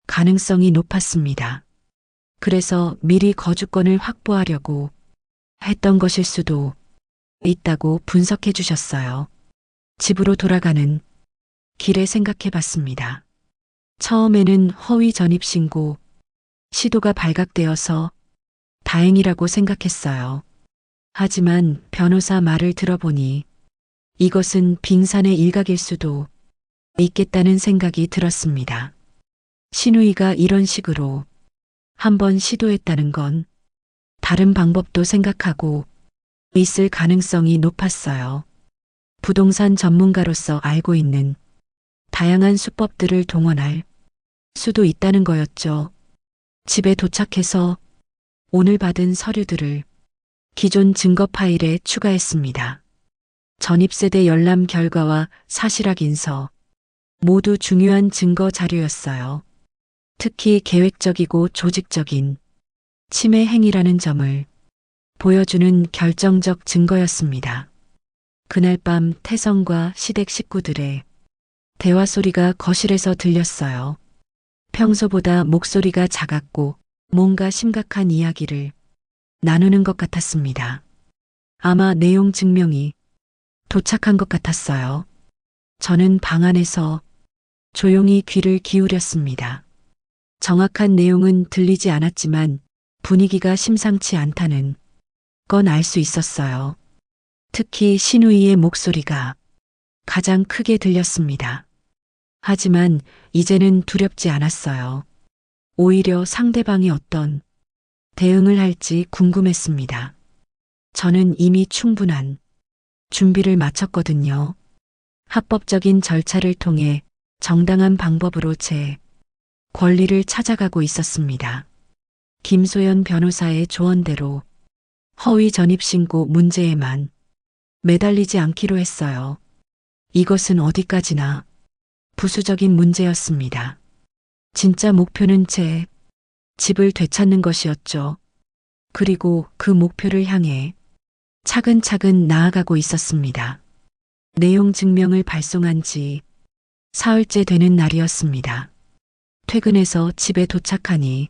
가능성이 높았습니다. 그래서 미리 거주권을 확보하려고 했던 것일 수도 있다고 분석해 주셨어요. 집으로 돌아가는 길에 생각해 봤습니다. 처음에는 허위 전입신고 시도가 발각되어서 다행이라고 생각했어요. 하지만 변호사 말을 들어보니 이것은 빙산의 일각일 수도 있겠다는 생각이 들었습니다. 신우이가 이런 식으로 한번 시도했다는 건 다른 방법도 생각하고 있을 가능성이 높았어요. 부동산 전문가로서 알고 있는 다양한 수법들을 동원할 수도 있다는 거였죠. 집에 도착해서 오늘 받은 서류들을 기존 증거 파일에 추가했습니다. 전입세대 열람 결과와 사실확인서 모두 중요한 증거 자료였어요. 특히 계획적이고 조직적인 침해 행위라는 점을 보여주는 결정적 증거였습니다. 그날 밤 태성과 시댁 식구들의 대화 소리가 거실에서 들렸어요. 평소보다 목소리가 작았고 뭔가 심각한 이야기를 나누는 것 같았습니다. 아마 내용 증명이 도착한 것 같았어요. 저는 방 안에서 조용히 귀를 기울였습니다. 정확한 내용은 들리지 않았지만 분위기가 심상치 않다는 건 알 수 있었어요. 특히 신우이의 목소리가 가장 크게 들렸습니다. 하지만 이제는 두렵지 않았어요. 오히려 상대방이 어떤 대응을 할지 궁금했습니다. 저는 이미 충분한 준비를 마쳤거든요. 합법적인 절차를 통해 정당한 방법으로 제 권리를 찾아가고 있었습니다. 김소연 변호사의 조언대로 허위 전입신고 문제에만 매달리지 않기로 했어요. 이것은 어디까지나 부수적인 문제였습니다. 진짜 목표는 제 집을 되찾는 것이었죠. 그리고 그 목표를 향해 차근차근 나아가고 있었습니다. 내용 증명을 발송한 지 사흘째 되는 날이었습니다. 퇴근해서 집에 도착하니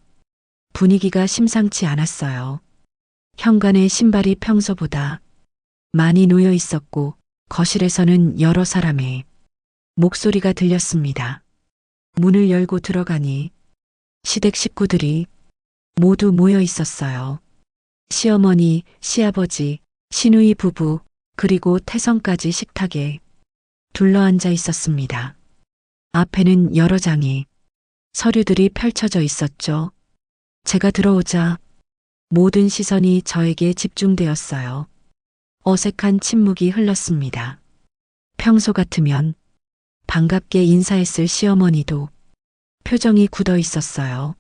분위기가 심상치 않았어요. 현관에 신발이 평소보다 많이 놓여 있었고 거실에서는 여러 사람의 목소리가 들렸습니다. 문을 열고 들어가니 시댁 식구들이 모두 모여 있었어요. 시어머니, 시아버지, 시누이 부부, 그리고 태성까지 식탁에 둘러앉아 있었습니다. 앞에는 여러 장의 서류들이 펼쳐져 있었죠. 제가 들어오자 모든 시선이 저에게 집중되었어요. 어색한 침묵이 흘렀습니다. 평소 같으면 반갑게 인사했을 시어머니도 표정이 굳어 있었어요.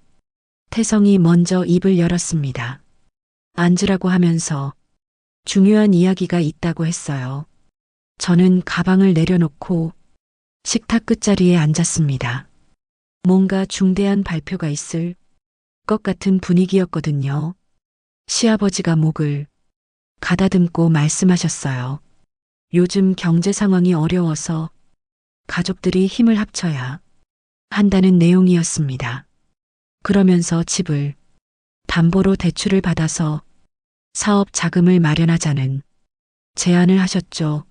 태성이 먼저 입을 열었습니다. 앉으라고 하면서 중요한 이야기가 있다고 했어요. 저는 가방을 내려놓고 식탁 끝자리에 앉았습니다. 뭔가 중대한 발표가 있을 것 같은 분위기였거든요. 시아버지가 목을 가다듬고 말씀하셨어요. 요즘 경제 상황이 어려워서 가족들이 힘을 합쳐야 한다는 내용이었습니다. 그러면서 집을 담보로 대출을 받아서 사업 자금을 마련하자는 제안을 하셨죠.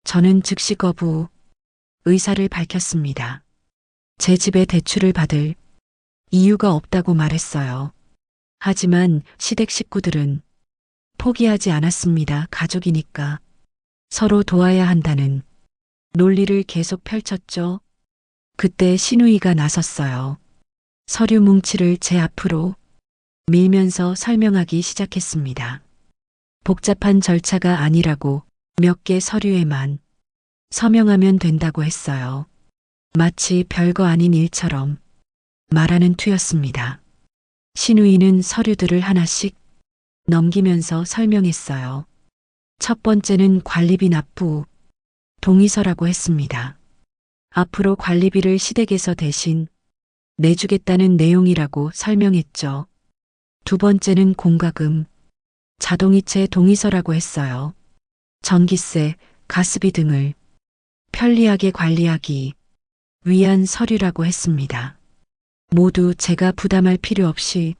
저는 즉시 거부 의사를 밝혔습니다. 제 집에 대출을 받을 이유가 없다고 말했어요. 하지만 시댁 식구들은 포기하지 않았습니다. 가족이니까 서로 도와야 한다는 논리를 계속 펼쳤죠. 그때 시누이가 나섰어요. 서류 뭉치를 제 앞으로 밀면서 설명하기 시작했습니다. 복잡한 절차가 아니라고 몇 개 서류에만 서명하면 된다고 했어요. 마치 별거 아닌 일처럼 말하는 투였습니다. 시누이는 서류들을 하나씩 넘기면서 설명했어요. 첫 번째는 관리비 납부 동의서라고 했습니다. 앞으로 관리비를 시댁에서 대신 내주겠다는 내용이라고 설명했죠. 두 번째는 공과금, 자동이체 동의서라고 했어요. 전기세, 가스비 등을 편리하게 관리하기 위한 서류라고 했습니다. 모두 제가 부담할 필요 없이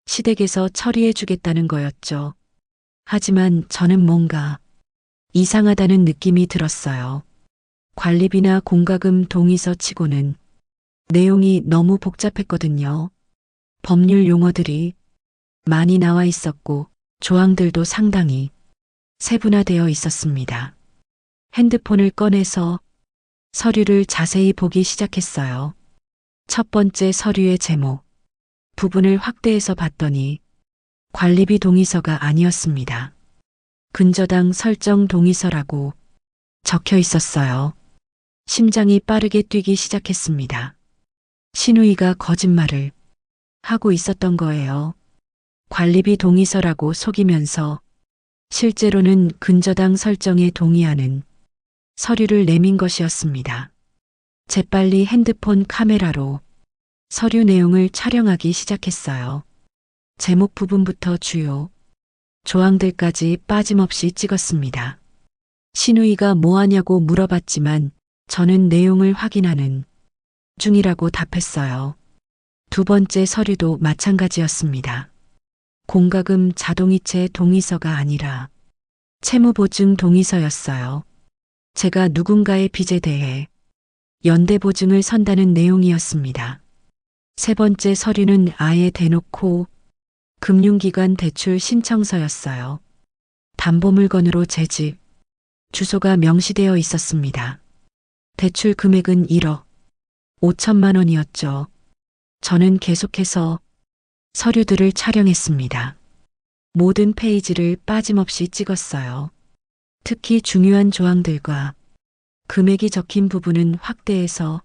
시댁에서 처리해 주겠다는 거였죠. 하지만 저는 뭔가 이상하다는 느낌이 들었어요. 관리비나 공과금 동의서 치고는 내용이 너무 복잡했거든요. 법률 용어들이 많이 나와 있었고 조항들도 상당히 세분화되어 있었습니다. 핸드폰을 꺼내서 서류를 자세히 보기 시작했어요. 첫 번째 서류의 제목 부분을 확대해서 봤더니 관리비 동의서가 아니었습니다. 근저당 설정 동의서라고 적혀 있었어요. 심장이 빠르게 뛰기 시작했습니다. 시누이가 거짓말을 하고 있었던 거예요. 관리비 동의서라고 속이면서 실제로는 근저당 설정에 동의하는 서류를 내민 것이었습니다. 재빨리 핸드폰 카메라로 서류 내용을 촬영하기 시작했어요. 제목 부분부터 주요 조항들까지 빠짐없이 찍었습니다. 시누이가 뭐 하냐고 물어봤지만 저는 내용을 확인하는 중이라고 답했어요. 두 번째 서류도 마찬가지였습니다. 공과금 자동이체 동의서가 아니라 채무보증 동의서였어요. 제가 누군가의 빚에 대해 연대보증을 선다는 내용이었습니다. 세 번째 서류는 아예 대놓고 금융기관 대출 신청서였어요. 담보물건으로 제 집 주소가 명시되어 있었습니다. 대출 금액은 1억 5천만 원이었죠. 저는 계속해서 서류들을 촬영했습니다. 모든 페이지를 빠짐없이 찍었어요. 특히 중요한 조항들과 금액이 적힌 부분은 확대해서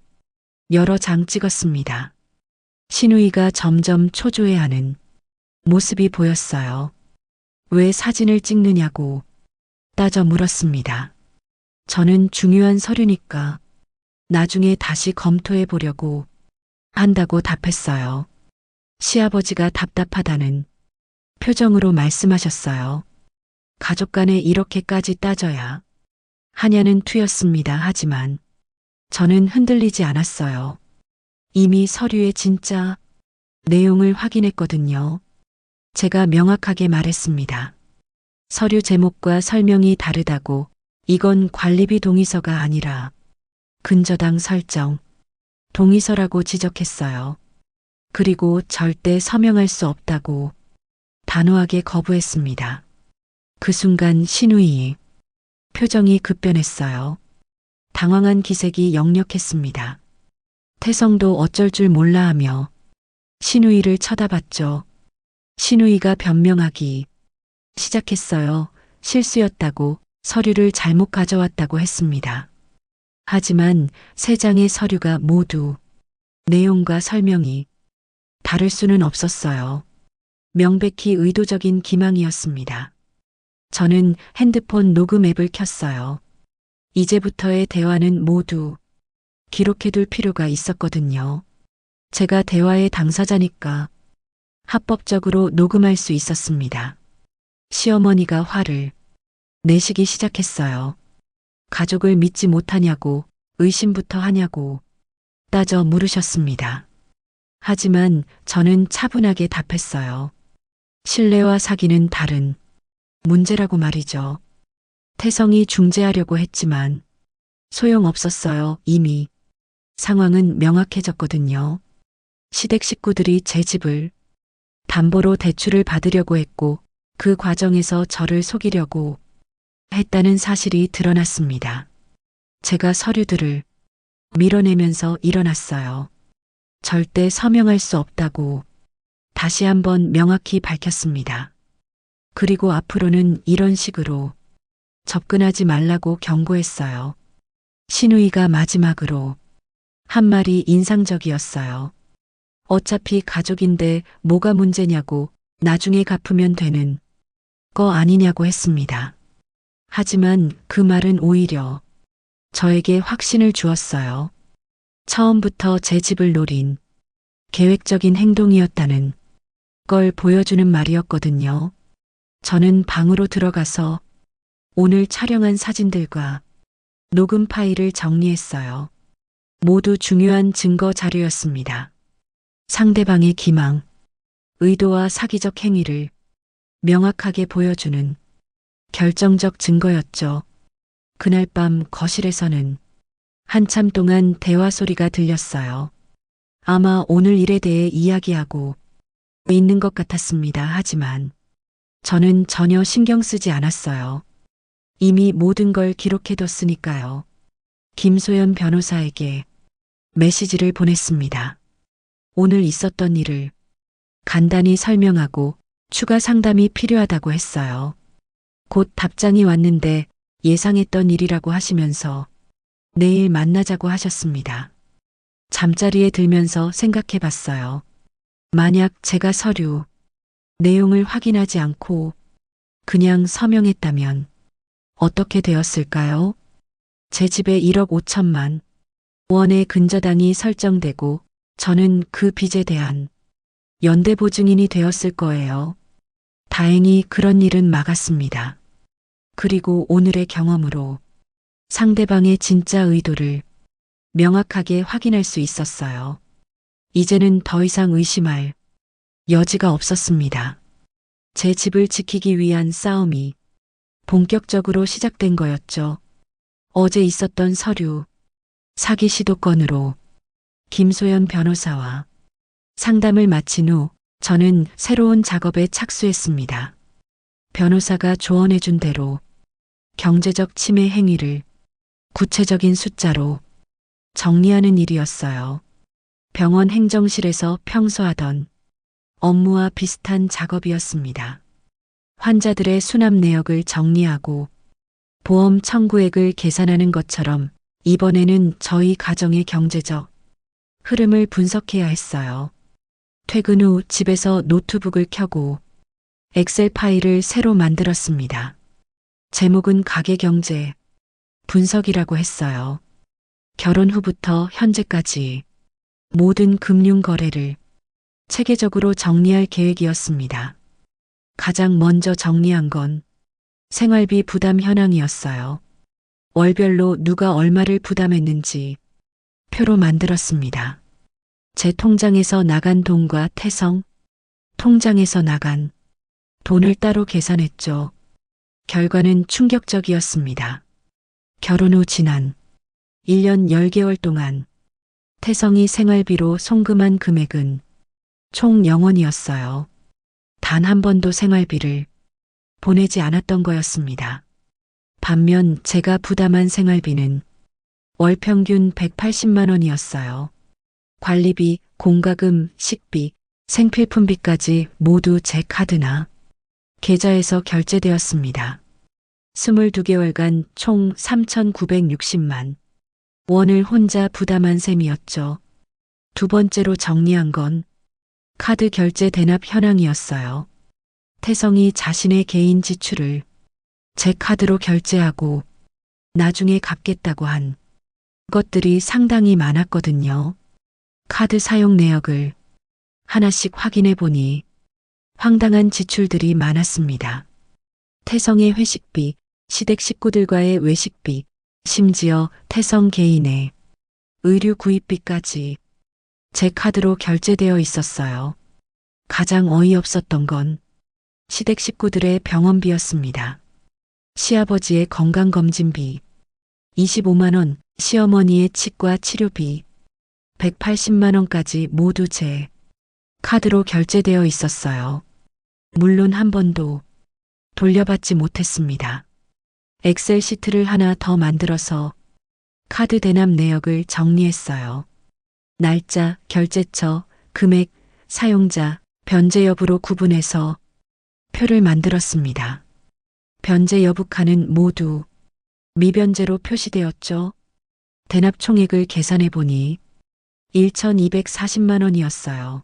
여러 장 찍었습니다. 시누이가 점점 초조해하는 모습이 보였어요. 왜 사진을 찍느냐고 따져 물었습니다. 저는 중요한 서류니까 나중에 다시 검토해 보려고 한다고 답했어요. 시아버지가 답답하다는 표정으로 말씀하셨어요. 가족 간에 이렇게까지 따져야 하냐는 투였습니다. 하지만 저는 흔들리지 않았어요. 이미 서류의 진짜 내용을 확인했거든요. 제가 명확하게 말했습니다. 서류 제목과 설명이 다르다고 이건 관리비 동의서가 아니라 근저당 설정, 동의서라고 지적했어요. 그리고 절대 서명할 수 없다고 단호하게 거부했습니다. 그 순간 신우이 표정이 급변했어요. 당황한 기색이 역력했습니다. 태성도 어쩔 줄 몰라 하며 신우이를 쳐다봤죠. 신우이가 변명하기 시작했어요. 실수였다고, 서류를 잘못 가져왔다고 했습니다. 하지만 세 장의 서류가 모두 내용과 설명이 다를 수는 없었어요. 명백히 의도적인 기망이었습니다. 저는 핸드폰 녹음 앱을 켰어요. 이제부터의 대화는 모두 기록해둘 필요가 있었거든요. 제가 대화의 당사자니까 합법적으로 녹음할 수 있었습니다. 시어머니가 화를 내시기 시작했어요. 가족을 믿지 못하냐고, 의심부터 하냐고 따져 물으셨습니다. 하지만 저는 차분하게 답했어요. 신뢰와 사기는 다른 문제라고 말이죠. 태성이 중재하려고 했지만 소용없었어요. 이미 상황은 명확해졌거든요. 시댁 식구들이 제 집을 담보로 대출을 받으려고 했고 그 과정에서 저를 속이려고 했다는 사실이 드러났습니다. 제가 서류들을 밀어내면서 일어났어요. 절대 서명할 수 없다고 다시 한번 명확히 밝혔습니다. 그리고 앞으로는 이런 식으로 접근하지 말라고 경고했어요. 신우이가 마지막으로 한 말이 인상적이었어요. 어차피 가족인데 뭐가 문제냐고, 나중에 갚으면 되는 거 아니냐고 했습니다. 하지만 그 말은 오히려 저에게 확신을 주었어요. 처음부터 제 집을 노린 계획적인 행동이었다는 걸 보여주는 말이었거든요. 저는 방으로 들어가서 오늘 촬영한 사진들과 녹음 파일을 정리했어요. 모두 중요한 증거 자료였습니다. 상대방의 기망, 의도와 사기적 행위를 명확하게 보여주는 결정적 증거였죠. 그날 밤 거실에서는 한참 동안 대화 소리가 들렸어요. 아마 오늘 일에 대해 이야기하고 있는 것 같았습니다. 하지만 저는 전혀 신경 쓰지 않았어요. 이미 모든 걸 기록해뒀으니까요. 김소연 변호사에게 메시지를 보냈습니다. 오늘 있었던 일을 간단히 설명하고 추가 상담이 필요하다고 했어요. 곧 답장이 왔는데 예상했던 일이라고 하시면서 내일 만나자고 하셨습니다. 잠자리에 들면서 생각해 봤어요. 만약 제가 서류 내용을 확인하지 않고 그냥 서명했다면 어떻게 되었을까요? 제 집에 1억 5천만 원의 근저당이 설정되고 저는 그 빚에 대한 연대보증인이 되었을 거예요. 다행히 그런 일은 막았습니다. 그리고 오늘의 경험으로 상대방의 진짜 의도를 명확하게 확인할 수 있었어요. 이제는 더 이상 의심할 여지가 없었습니다. 제 집을 지키기 위한 싸움이 본격적으로 시작된 거였죠. 어제 있었던 서류, 사기 시도 건으로 김소연 변호사와 상담을 마친 후 저는 새로운 작업에 착수했습니다. 변호사가 조언해준 대로 경제적 침해 행위를 구체적인 숫자로 정리하는 일이었어요. 병원 행정실에서 평소 하던 업무와 비슷한 작업이었습니다. 환자들의 수납 내역을 정리하고 보험 청구액을 계산하는 것처럼 이번에는 저희 가정의 경제적 흐름을 분석해야 했어요. 퇴근 후 집에서 노트북을 켜고 엑셀 파일을 새로 만들었습니다. 제목은 가계경제 분석이라고 했어요. 결혼 후부터 현재까지 모든 금융 거래를 체계적으로 정리할 계획이었습니다. 가장 먼저 정리한 건 생활비 부담 현황이었어요. 월별로 누가 얼마를 부담했는지 표로 만들었습니다. 제 통장에서 나간 돈과 태성 통장에서 나간 돈을 따로 계산했죠. 결과는 충격적이었습니다. 결혼 후 지난 1년 10개월 동안 태성이 생활비로 송금한 금액은 총 0원이었어요. 단 한 번도 생활비를 보내지 않았던 거였습니다. 반면 제가 부담한 생활비는 월 평균 180만 원이었어요. 관리비, 공과금, 식비, 생필품비까지 모두 제 카드나 계좌에서 결제되었습니다. 22개월간 총 3,960만 원을 혼자 부담한 셈이었죠. 두 번째로 정리한 건 카드 결제 대납 현황이었어요. 태성이 자신의 개인 지출을 제 카드로 결제하고 나중에 갚겠다고 한 것들이 상당히 많았거든요. 카드 사용 내역을 하나씩 확인해 보니 황당한 지출들이 많았습니다. 태성의 회식비, 시댁 식구들과의 외식비, 심지어 태성 개인의 의류 구입비까지 제 카드로 결제되어 있었어요. 가장 어이없었던 건 시댁 식구들의 병원비였습니다. 시아버지의 건강검진비 25만 원, 시어머니의 치과 치료비 180만 원까지 모두 제 카드로 결제되어 있었어요. 물론 한 번도 돌려받지 못했습니다. 엑셀 시트를 하나 더 만들어서 카드 대납 내역을 정리했어요. 날짜, 결제처, 금액, 사용자, 변제 여부로 구분해서 표를 만들었습니다. 변제 여부 칸은 모두 미변제로 표시되었죠. 대납 총액을 계산해 보니 1,240만 원이었어요.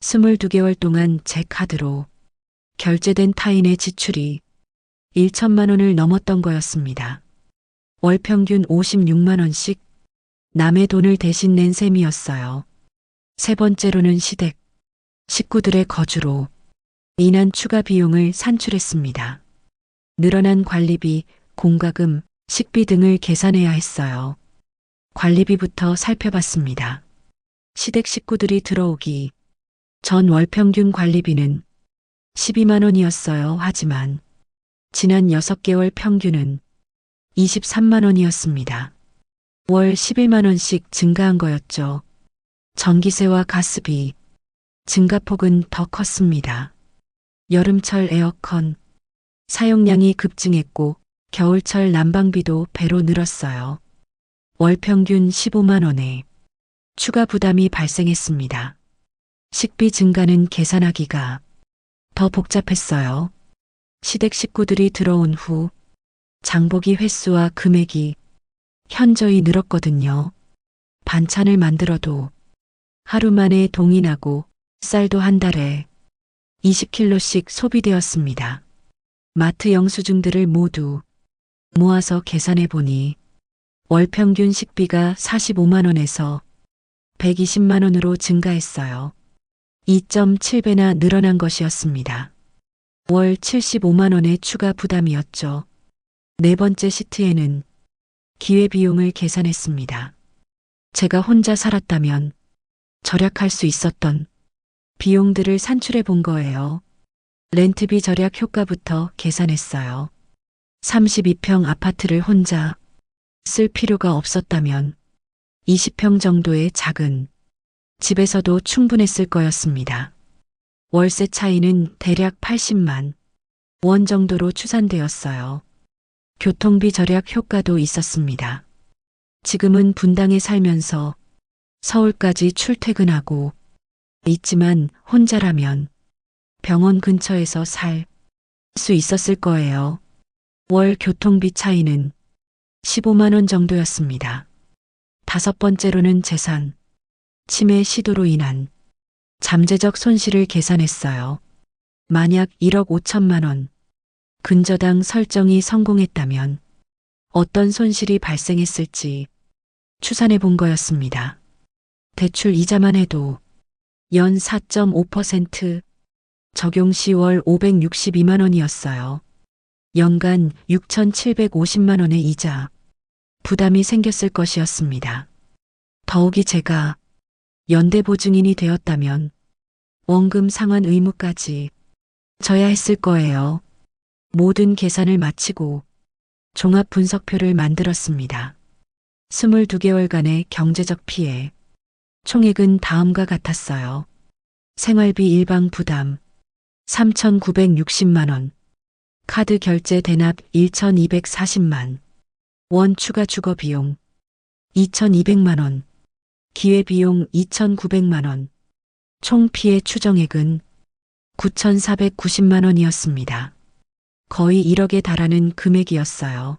22개월 동안 제 카드로 결제된 타인의 지출이 1천만 원을 넘었던 거였습니다. 월 평균 56만 원씩 남의 돈을 대신 낸 셈이었어요. 세 번째로는 시댁 식구들의 거주로 인한 추가 비용을 산출했습니다. 늘어난 관리비, 공과금, 식비 등을 계산해야 했어요. 관리비부터 살펴봤습니다. 시댁 식구들이 들어오기 전 월 평균 관리비는 12만 원이었어요. 하지만 지난 6개월 평균은 23만 원이었습니다. 월 11만 원씩 증가한 거였죠. 전기세와 가스비 증가폭은 더 컸습니다. 여름철 에어컨 사용량이 급증했고 겨울철 난방비도 배로 늘었어요. 월 평균 15만 원의 추가 부담이 발생했습니다. 식비 증가는 계산하기가 더 복잡했어요. 시댁 식구들이 들어온 후 장보기 횟수와 금액이 현저히 늘었거든요. 반찬을 만들어도 하루 만에 동이 나고 쌀도 한 달에 20kg씩 소비되었습니다. 마트 영수증들을 모두 모아서 계산해 보니 월 평균 식비가 45만 원에서 120만 원으로 증가했어요. 2.7배나 늘어난 것이었습니다. 월 75만 원의 추가 부담이었죠. 네 번째 시트에는 기회비용을 계산했습니다. 제가 혼자 살았다면 절약할 수 있었던 비용들을 산출해 본 거예요. 렌트비 절약 효과부터 계산했어요. 32평 아파트를 혼자 쓸 필요가 없었다면 20평 정도의 작은 집에서도 충분했을 거였습니다. 월세 차이는 대략 80만 원 정도로 추산되었어요. 교통비 절약 효과도 있었습니다. 지금은 분당에 살면서 서울까지 출퇴근하고 있지만 혼자라면 병원 근처에서 살 수 있었을 거예요. 월 교통비 차이는 15만 원 정도였습니다. 다섯 번째로는 재산, 치매 시도로 인한 잠재적 손실을 계산했어요. 만약 1억 5천만 원 근저당 설정이 성공했다면 어떤 손실이 발생했을지 추산해 본 거였습니다. 대출 이자만 해도 연 4.5% 적용 시 월 562만 원이었어요. 연간 6,750만 원의 이자 부담이 생겼을 것이었습니다. 더욱이 제가 연대보증인이 되었다면 원금 상환 의무까지 져야 했을 거예요. 모든 계산을 마치고 종합 분석표를 만들었습니다. 22개월간의 경제적 피해. 총액은 다음과 같았어요. 생활비 일방 부담 3,960만 원. 카드 결제 대납 1,240만 원. 추가 주거 비용 2,200만 원. 기회비용 2,900만 원. 총 피해 추정액은 9,490만 원이었습니다. 거의 1억에 달하는 금액이었어요.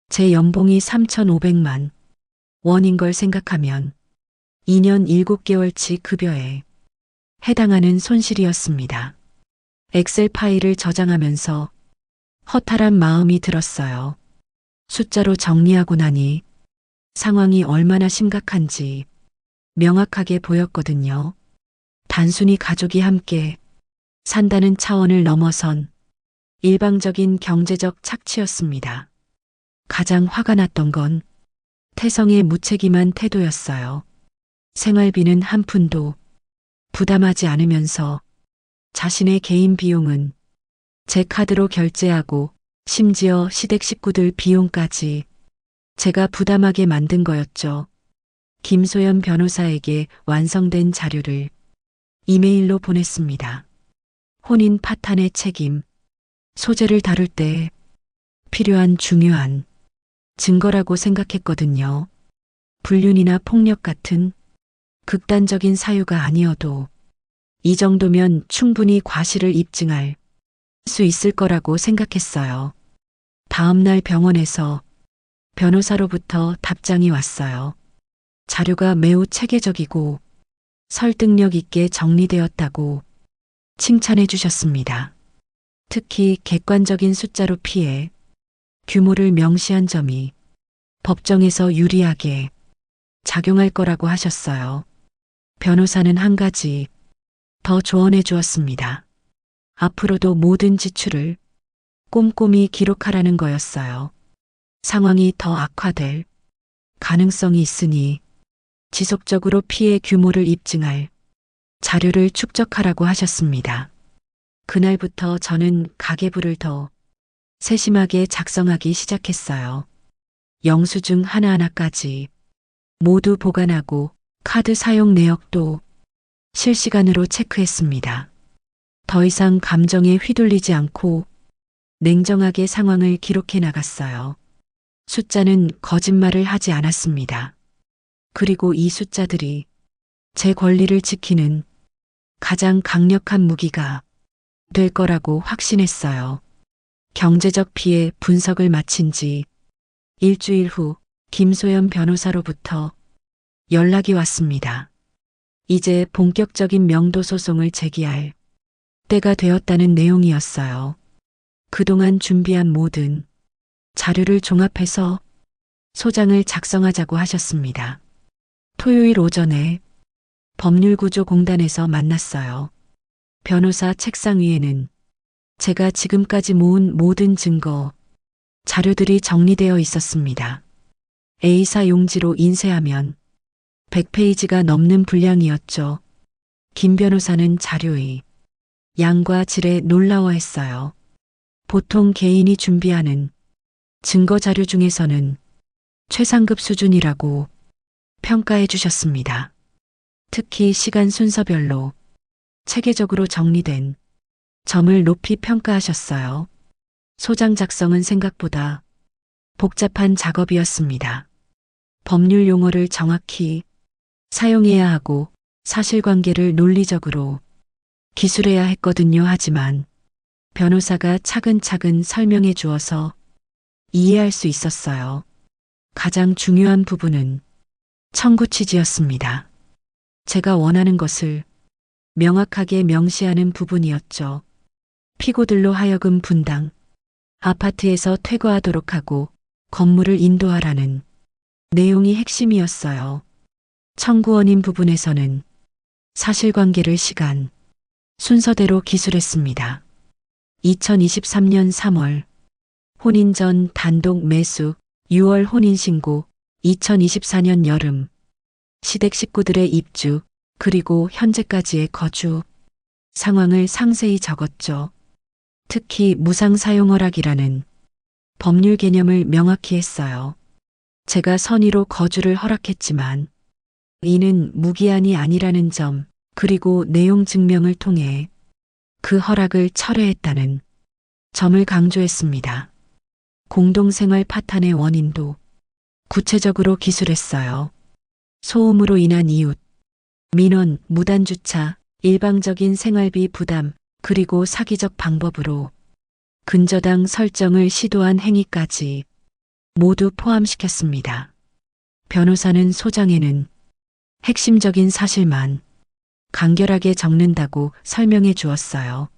제 연봉이 3,500만 원인 걸 생각하면 2년 7개월치 급여에 해당하는 손실이었습니다. 엑셀 파일을 저장하면서 허탈한 마음이 들었어요. 숫자로 정리하고 나니 상황이 얼마나 심각한지 명확하게 보였거든요. 단순히 가족이 함께 산다는 차원을 넘어선 일방적인 경제적 착취였습니다. 가장 화가 났던 건 태성의 무책임한 태도였어요. 생활비는 한 푼도 부담하지 않으면서 자신의 개인 비용은 제 카드로 결제하고 심지어 시댁 식구들 비용까지 제가 부담하게 만든 거였죠. 김소연 변호사에게 완성된 자료를 이메일로 보냈습니다. 혼인 파탄의 책임, 소재를 다룰 때 필요한 중요한 증거라고 생각했거든요. 불륜이나 폭력 같은 극단적인 사유가 아니어도 이 정도면 충분히 과실을 입증할 수 있을 거라고 생각했어요. 다음 날 병원에서 변호사로부터 답장이 왔어요. 자료가 매우 체계적이고 설득력 있게 정리되었다고 칭찬해 주셨습니다. 특히 객관적인 숫자로 피해 규모를 명시한 점이 법정에서 유리하게 작용할 거라고 하셨어요. 변호사는 한 가지 더 조언해 주었습니다. 앞으로도 모든 지출을 꼼꼼히 기록하라는 거였어요. 상황이 더 악화될 가능성이 있으니 지속적으로 피해 규모를 입증할 자료를 축적하라고 하셨습니다. 그날부터 저는 가계부를 더 세심하게 작성하기 시작했어요. 영수증 하나하나까지 모두 보관하고 카드 사용 내역도 실시간으로 체크했습니다. 더 이상 감정에 휘둘리지 않고 냉정하게 상황을 기록해 나갔어요. 숫자는 거짓말을 하지 않았습니다. 그리고 이 숫자들이 제 권리를 지키는 가장 강력한 무기가 될 거라고 확신했어요. 경제적 피해 분석을 마친 지 일주일 후 김소연 변호사로부터 연락이 왔습니다. 이제 본격적인 명도 소송을 제기할 때가 되었다는 내용이었어요. 그동안 준비한 모든 자료를 종합해서 소장을 작성하자고 하셨습니다. 토요일 오전에 법률구조공단에서 만났어요. 변호사 책상 위에는 제가 지금까지 모은 모든 증거, 자료들이 정리되어 있었습니다. A사 용지로 인쇄하면 100페이지가 넘는 분량이었죠. 김 변호사는 자료의 양과 질에 놀라워했어요. 보통 개인이 준비하는 증거 자료 중에서는 최상급 수준이라고 평가해 주셨습니다. 특히 시간 순서별로 체계적으로 정리된 점을 높이 평가하셨어요. 소장 작성은 생각보다 복잡한 작업이었습니다. 법률 용어를 정확히 사용해야 하고 사실관계를 논리적으로 기술해야 했거든요. 하지만 변호사가 차근차근 설명해 주어서 이해할 수 있었어요. 가장 중요한 부분은 청구 취지였습니다. 제가 원하는 것을 명확하게 명시하는 부분이었죠. 피고들로 하여금 분당, 아파트에서 퇴거하도록 하고 건물을 인도하라는 내용이 핵심이었어요. 청구원인 부분에서는 사실관계를 시간, 순서대로 기술했습니다. 2023년 3월 혼인 전 단독 매수, 6월 혼인신고, 2024년 여름 시댁 식구들의 입주, 그리고 현재까지의 거주 상황을 상세히 적었죠. 특히 무상 사용 허락이라는 법률 개념을 명확히 했어요. 제가 선의로 거주를 허락했지만 이는 무기한이 아니라는 점, 그리고 내용 증명을 통해 그 허락을 철회했다는 점을 강조했습니다. 공동생활 파탄의 원인도 구체적으로 기술했어요. 소음으로 인한 이웃, 민원, 무단주차, 일방적인 생활비 부담, 그리고 사기적 방법으로 근저당 설정을 시도한 행위까지 모두 포함시켰습니다. 변호사는 소장에는 핵심적인 사실만 간결하게 적는다고 설명해 주었어요.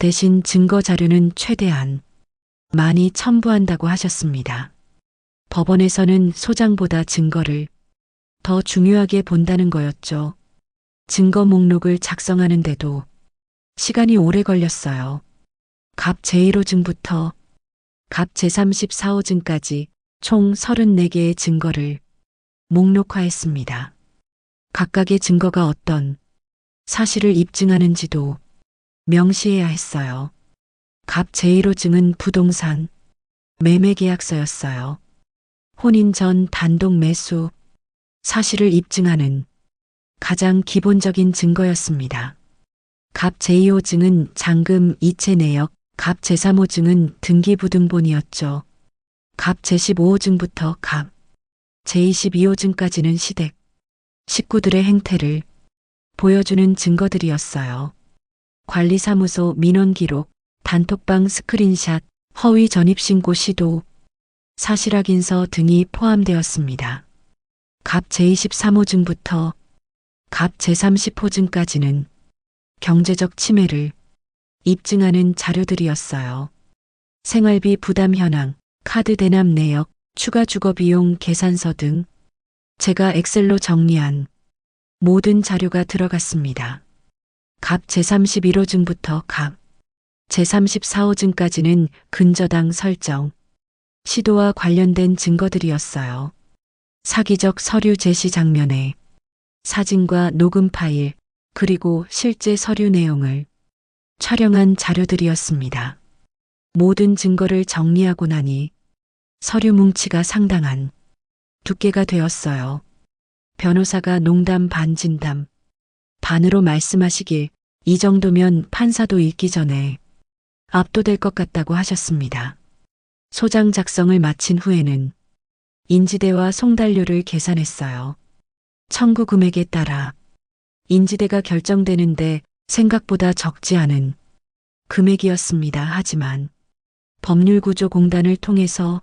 대신 증거 자료는 최대한 많이 첨부한다고 하셨습니다. 법원에서는 소장보다 증거를 더 중요하게 본다는 거였죠. 증거 목록을 작성하는데도 시간이 오래 걸렸어요. 갑 제1호증부터 갑 제34호증까지 총 34개의 증거를 목록화했습니다. 각각의 증거가 어떤 사실을 입증하는지도 명시해야 했어요. 갑 제1호증은 부동산 매매 계약서였어요. 혼인 전 단독 매수 사실을 입증하는 가장 기본적인 증거였습니다. 갑 제2호증은 잔금 이체 내역, 갑 제3호증은 등기부등본이었죠. 갑 제15호증부터 갑 제22호증까지는 시댁, 식구들의 행태를 보여주는 증거들이었어요. 관리사무소 민원기록, 단톡방 스크린샷, 허위 전입신고 시도, 사실확인서 등이 포함되었습니다. 갑 제23호증부터 갑 제30호증까지는 경제적 침해를 입증하는 자료들이었어요. 생활비 부담 현황, 카드 대납 내역, 추가 주거 비용 계산서 등 제가 엑셀로 정리한 모든 자료가 들어갔습니다. 갑 제31호증부터 갑 제34호증까지는 근저당 설정, 시도와 관련된 증거들이었어요. 사기적 서류 제시 장면에 사진과 녹음 파일, 그리고 실제 서류 내용을 촬영한 자료들이었습니다. 모든 증거를 정리하고 나니 서류 뭉치가 상당한 두께가 되었어요. 변호사가 농담 반 진담 반으로 말씀하시길 이 정도면 판사도 읽기 전에 압도될 것 같다고 하셨습니다. 소장 작성을 마친 후에는 인지대와 송달료를 계산했어요. 청구 금액에 따라 인지대가 결정되는데 생각보다 적지 않은 금액이었습니다. 하지만 법률구조공단을 통해서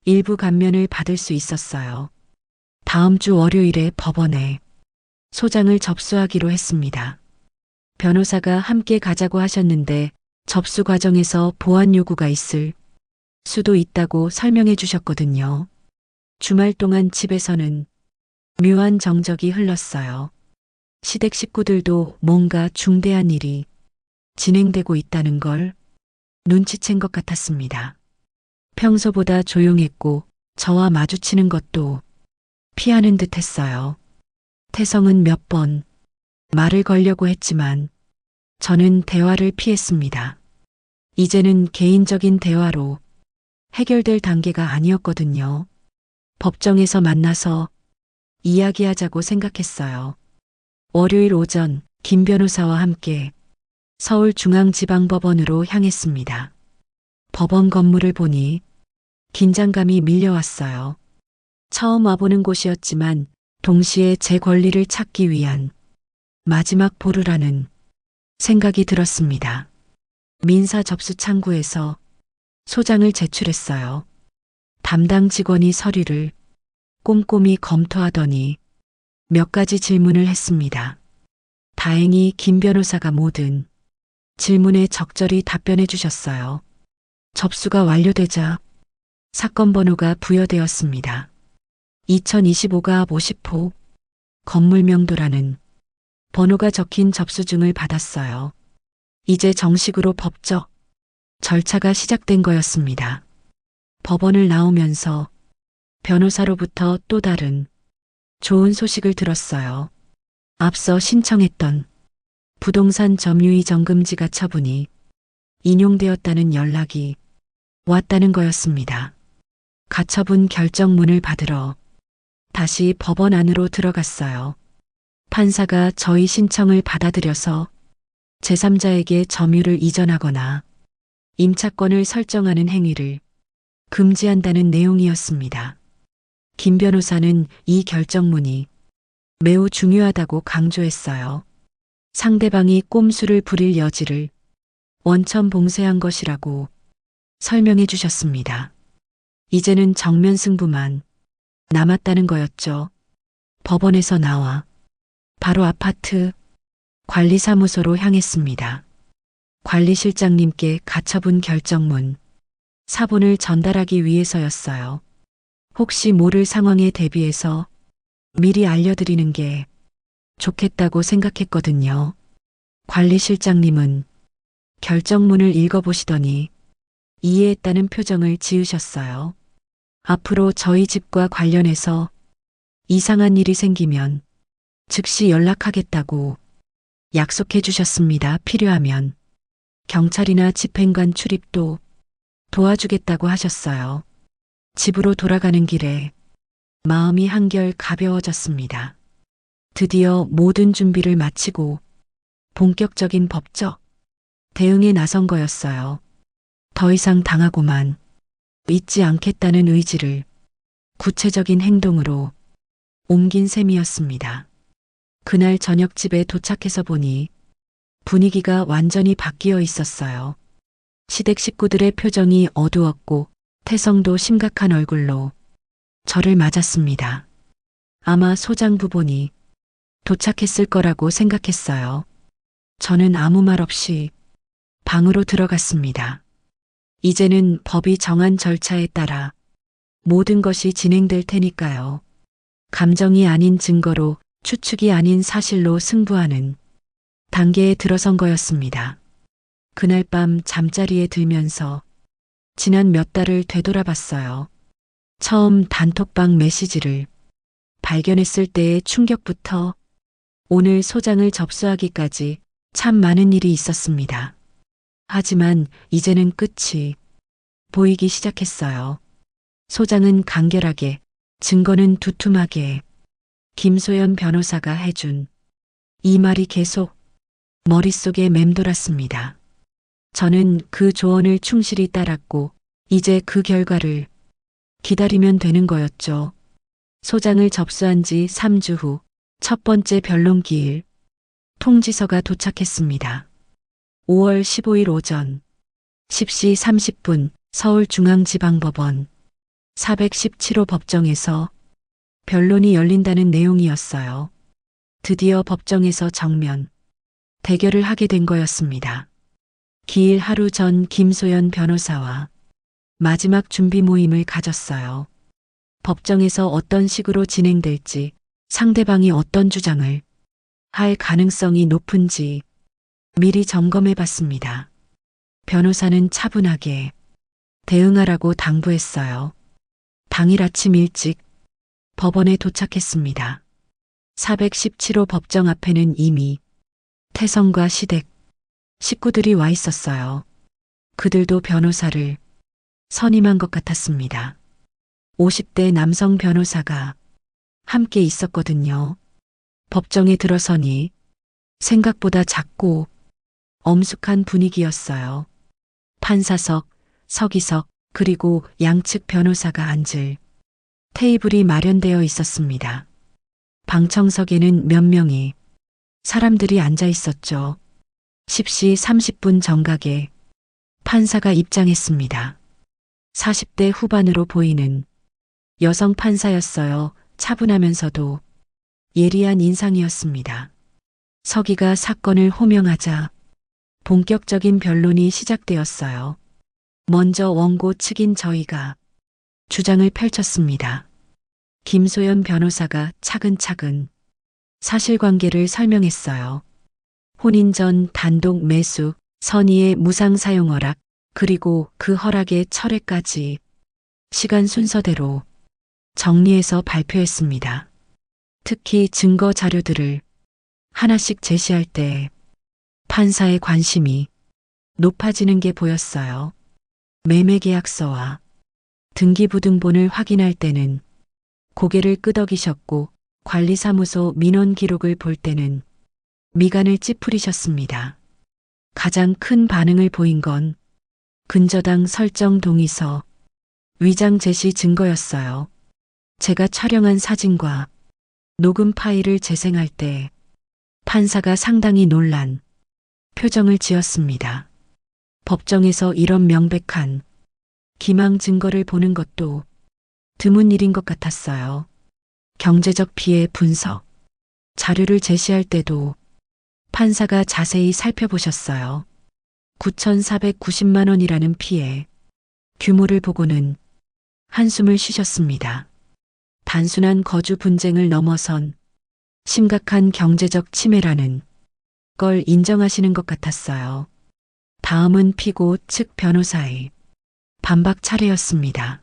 일부 감면을 받을 수 있었어요. 다음 주 월요일에 법원에 소장을 접수하기로 했습니다. 변호사가 함께 가자고 하셨는데 접수 과정에서 보안 요구가 있을 수도 있다고 설명해 주셨거든요. 주말 동안 집에서는 묘한 정적이 흘렀어요. 시댁 식구들도 뭔가 중대한 일이 진행되고 있다는 걸 눈치챈 것 같았습니다. 평소보다 조용했고 저와 마주치는 것도 피하는 듯 했어요. 태성은 몇 번 말을 걸려고 했지만 저는 대화를 피했습니다. 이제는 개인적인 대화로 해결될 단계가 아니었거든요. 법정에서 만나서 이야기하자고 생각했어요. 월요일 오전 김 변호사와 함께 서울중앙지방법원으로 향했습니다. 법원 건물을 보니 긴장감이 밀려왔어요. 처음 와보는 곳이었지만 동시에 제 권리를 찾기 위한 마지막 보루라는 생각이 들었습니다. 민사 접수 창구에서 소장을 제출했어요. 담당 직원이 서류를 꼼꼼히 검토하더니 몇 가지 질문을 했습니다. 다행히 김 변호사가 모든 질문에 적절히 답변해 주셨어요. 접수가 완료되자 사건 번호가 부여되었습니다. 2025가 50호 건물 명도라는 번호가 적힌 접수증을 받았어요. 이제 정식으로 법적 절차가 시작된 거였습니다. 법원을 나오면서 변호사로부터 또 다른 좋은 소식을 들었어요. 앞서 신청했던 부동산 점유의 정금지가 처분이 인용되었다는 연락이 왔다는 거였습니다. 가처분 결정문을 받으러 다시 법원 안으로 들어갔어요. 판사가 저희 신청을 받아들여서 제3자에게 점유를 이전하거나 임차권을 설정하는 행위를 금지한다는 내용이었습니다. 김 변호사는 이 결정문이 매우 중요하다고 강조했어요. 상대방이 꼼수를 부릴 여지를 원천 봉쇄한 것이라고 설명해 주셨습니다. 이제는 정면 승부만 남았다는 거였죠. 법원에서 나와 바로 아파트 관리사무소로 향했습니다. 관리실장님께 가처분 결정문 사본을 전달하기 위해서였어요. 혹시 모를 상황에 대비해서 미리 알려드리는 게 좋겠다고 생각했거든요. 관리실장님은 결정문을 읽어보시더니 이해했다는 표정을 지으셨어요. 앞으로 저희 집과 관련해서 이상한 일이 생기면 즉시 연락하겠다고 약속해 주셨습니다. 필요하면 경찰이나 집행관 출입도 도와주겠다고 하셨어요. 집으로 돌아가는 길에 마음이 한결 가벼워졌습니다. 드디어 모든 준비를 마치고 본격적인 법적 대응에 나선 거였어요. 더 이상 당하고만 있지 않겠다는 의지를 구체적인 행동으로 옮긴 셈이었습니다. 그날 저녁 집에 도착해서 보니 분위기가 완전히 바뀌어 있었어요. 시댁 식구들의 표정이 어두웠고 태성도 심각한 얼굴로 저를 맞았습니다. 아마 소장 부본이 도착했을 거라고 생각했어요. 저는 아무 말 없이 방으로 들어갔습니다. 이제는 법이 정한 절차에 따라 모든 것이 진행될 테니까요. 감정이 아닌 증거로, 추측이 아닌 사실로 승부하는 단계에 들어선 거였습니다. 그날 밤 잠자리에 들면서 지난 몇 달을 되돌아봤어요. 처음 단톡방 메시지를 발견했을 때의 충격부터 오늘 소장을 접수하기까지 참 많은 일이 있었습니다. 하지만 이제는 끝이 보이기 시작했어요. 소장은 간결하게, 증거는 두툼하게, 김소연 변호사가 해준 이 말이 계속 머릿속에 맴돌았습니다. 저는 그 조언을 충실히 따랐고 이제 그 결과를 기다리면 되는 거였죠. 소장을 접수한 지 3주 후 첫 번째 변론 기일 통지서가 도착했습니다. 5월 15일 오전 10시 30분 서울중앙지방법원 417호 법정에서 변론이 열린다는 내용이었어요. 드디어 법정에서 정면 대결을 하게 된 거였습니다. 기일 하루 전 김소연 변호사와 마지막 준비 모임을 가졌어요. 법정에서 어떤 식으로 진행될지, 상대방이 어떤 주장을 할 가능성이 높은지 미리 점검해 봤습니다. 변호사는 차분하게 대응하라고 당부했어요. 당일 아침 일찍 법원에 도착했습니다. 417호 법정 앞에는 이미 태성과 시댁, 식구들이 와 있었어요. 그들도 변호사를 선임한 것 같았습니다. 50대 남성 변호사가 함께 있었거든요. 법정에 들어서니 생각보다 작고 엄숙한 분위기였어요. 판사석, 서기석, 그리고 양측 변호사가 앉을 테이블이 마련되어 있었습니다. 방청석에는 몇 명의 사람들이 앉아 있었죠. 10시 30분 정각에 판사가 입장했습니다. 40대 후반으로 보이는 여성 판사였어요. 차분하면서도 예리한 인상이었습니다. 서기가 사건을 호명하자 본격적인 변론이 시작되었어요. 먼저 원고 측인 저희가 주장을 펼쳤습니다. 김소연 변호사가 차근차근 사실관계를 설명했어요. 혼인 전 단독 매수, 선의의 무상 사용 허락, 그리고 그 허락의 철회까지 시간 순서대로 정리해서 발표했습니다. 특히 증거 자료들을 하나씩 제시할 때 판사의 관심이 높아지는 게 보였어요. 매매계약서와 등기부등본을 확인할 때는 고개를 끄덕이셨고 관리사무소 민원 기록을 볼 때는 미간을 찌푸리셨습니다. 가장 큰 반응을 보인 건 근저당 설정 동의서, 위장 제시 증거였어요. 제가 촬영한 사진과 녹음 파일을 재생할 때 판사가 상당히 놀란 표정을 지었습니다. 법정에서 이런 명백한 기망 증거를 보는 것도 드문 일인 것 같았어요. 경제적 피해 분석, 자료를 제시할 때도 판사가 자세히 살펴보셨어요. 9,490만 원이라는 피해 규모를 보고는 한숨을 쉬셨습니다. 단순한 거주 분쟁을 넘어선 심각한 경제적 침해라는 걸 인정하시는 것 같았어요. 다음은 피고 측 변호사의 반박 차례였습니다.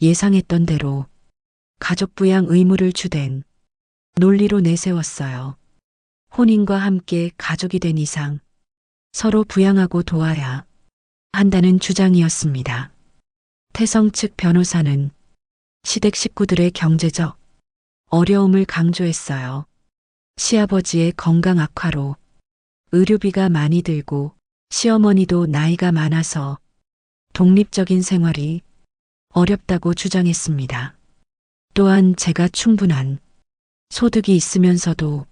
예상했던 대로 가족 부양 의무를 주된 논리로 내세웠어요. 혼인과 함께 가족이 된 이상 서로 부양하고 도와야 한다는 주장이었습니다. 태성 측 변호사는 시댁 식구들의 경제적 어려움을 강조했어요. 시아버지의 건강 악화로 의료비가 많이 들고 시어머니도 나이가 많아서 독립적인 생활이 어렵다고 주장했습니다. 또한 제가 충분한 소득이 있으면서도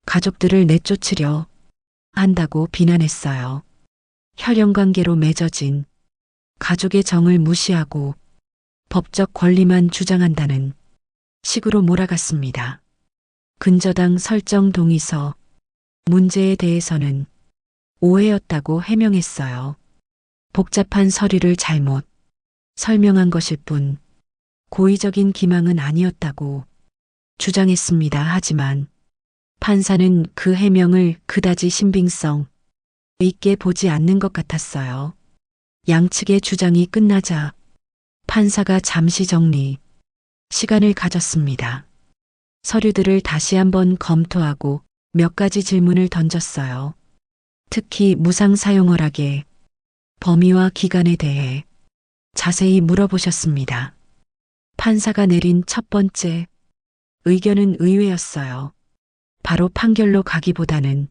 가족들을 내쫓으려 한다고 비난했어요. 혈연 관계로 맺어진 가족의 정을 무시하고 법적 권리만 주장한다는 식으로 몰아갔습니다. 근저당 설정 동의서 문제에 대해서는 오해였다고 해명했어요. 복잡한 서류를 잘못 설명한 것일 뿐 고의적인 기망은 아니었다고 주장했습니다. 하지만 판사는 그 해명을 그다지 신빙성 있게 보지 않는 것 같았어요. 양측의 주장이 끝나자 판사가 잠시 정리 시간을 가졌습니다. 서류들을 다시 한번 검토하고 몇 가지 질문을 던졌어요. 특히 무상 사용 허락의 범위와 기간에 대해 자세히 물어보셨습니다. 판사가 내린 첫 번째 의견은 의외였어요. 바로 판결로 가기보다는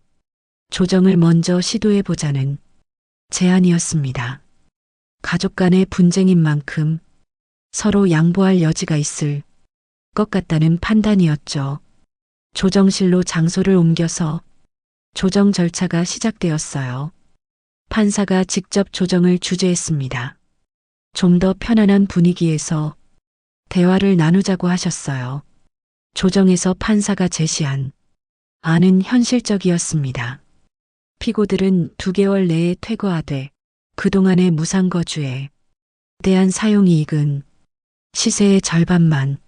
조정을 먼저 시도해보자는 제안이었습니다. 가족 간의 분쟁인 만큼 서로 양보할 여지가 있을 것 같다는 판단이었죠. 조정실로 장소를 옮겨서 조정 절차가 시작되었어요. 판사가 직접 조정을 주재했습니다. 좀 더 편안한 분위기에서 대화를 나누자고 하셨어요. 조정에서 판사가 제시한 안은 현실적이었습니다. 피고들은 2개월 내에 퇴거하되 그동안의 무상거주에 대한 사용이익은 시세의 절반만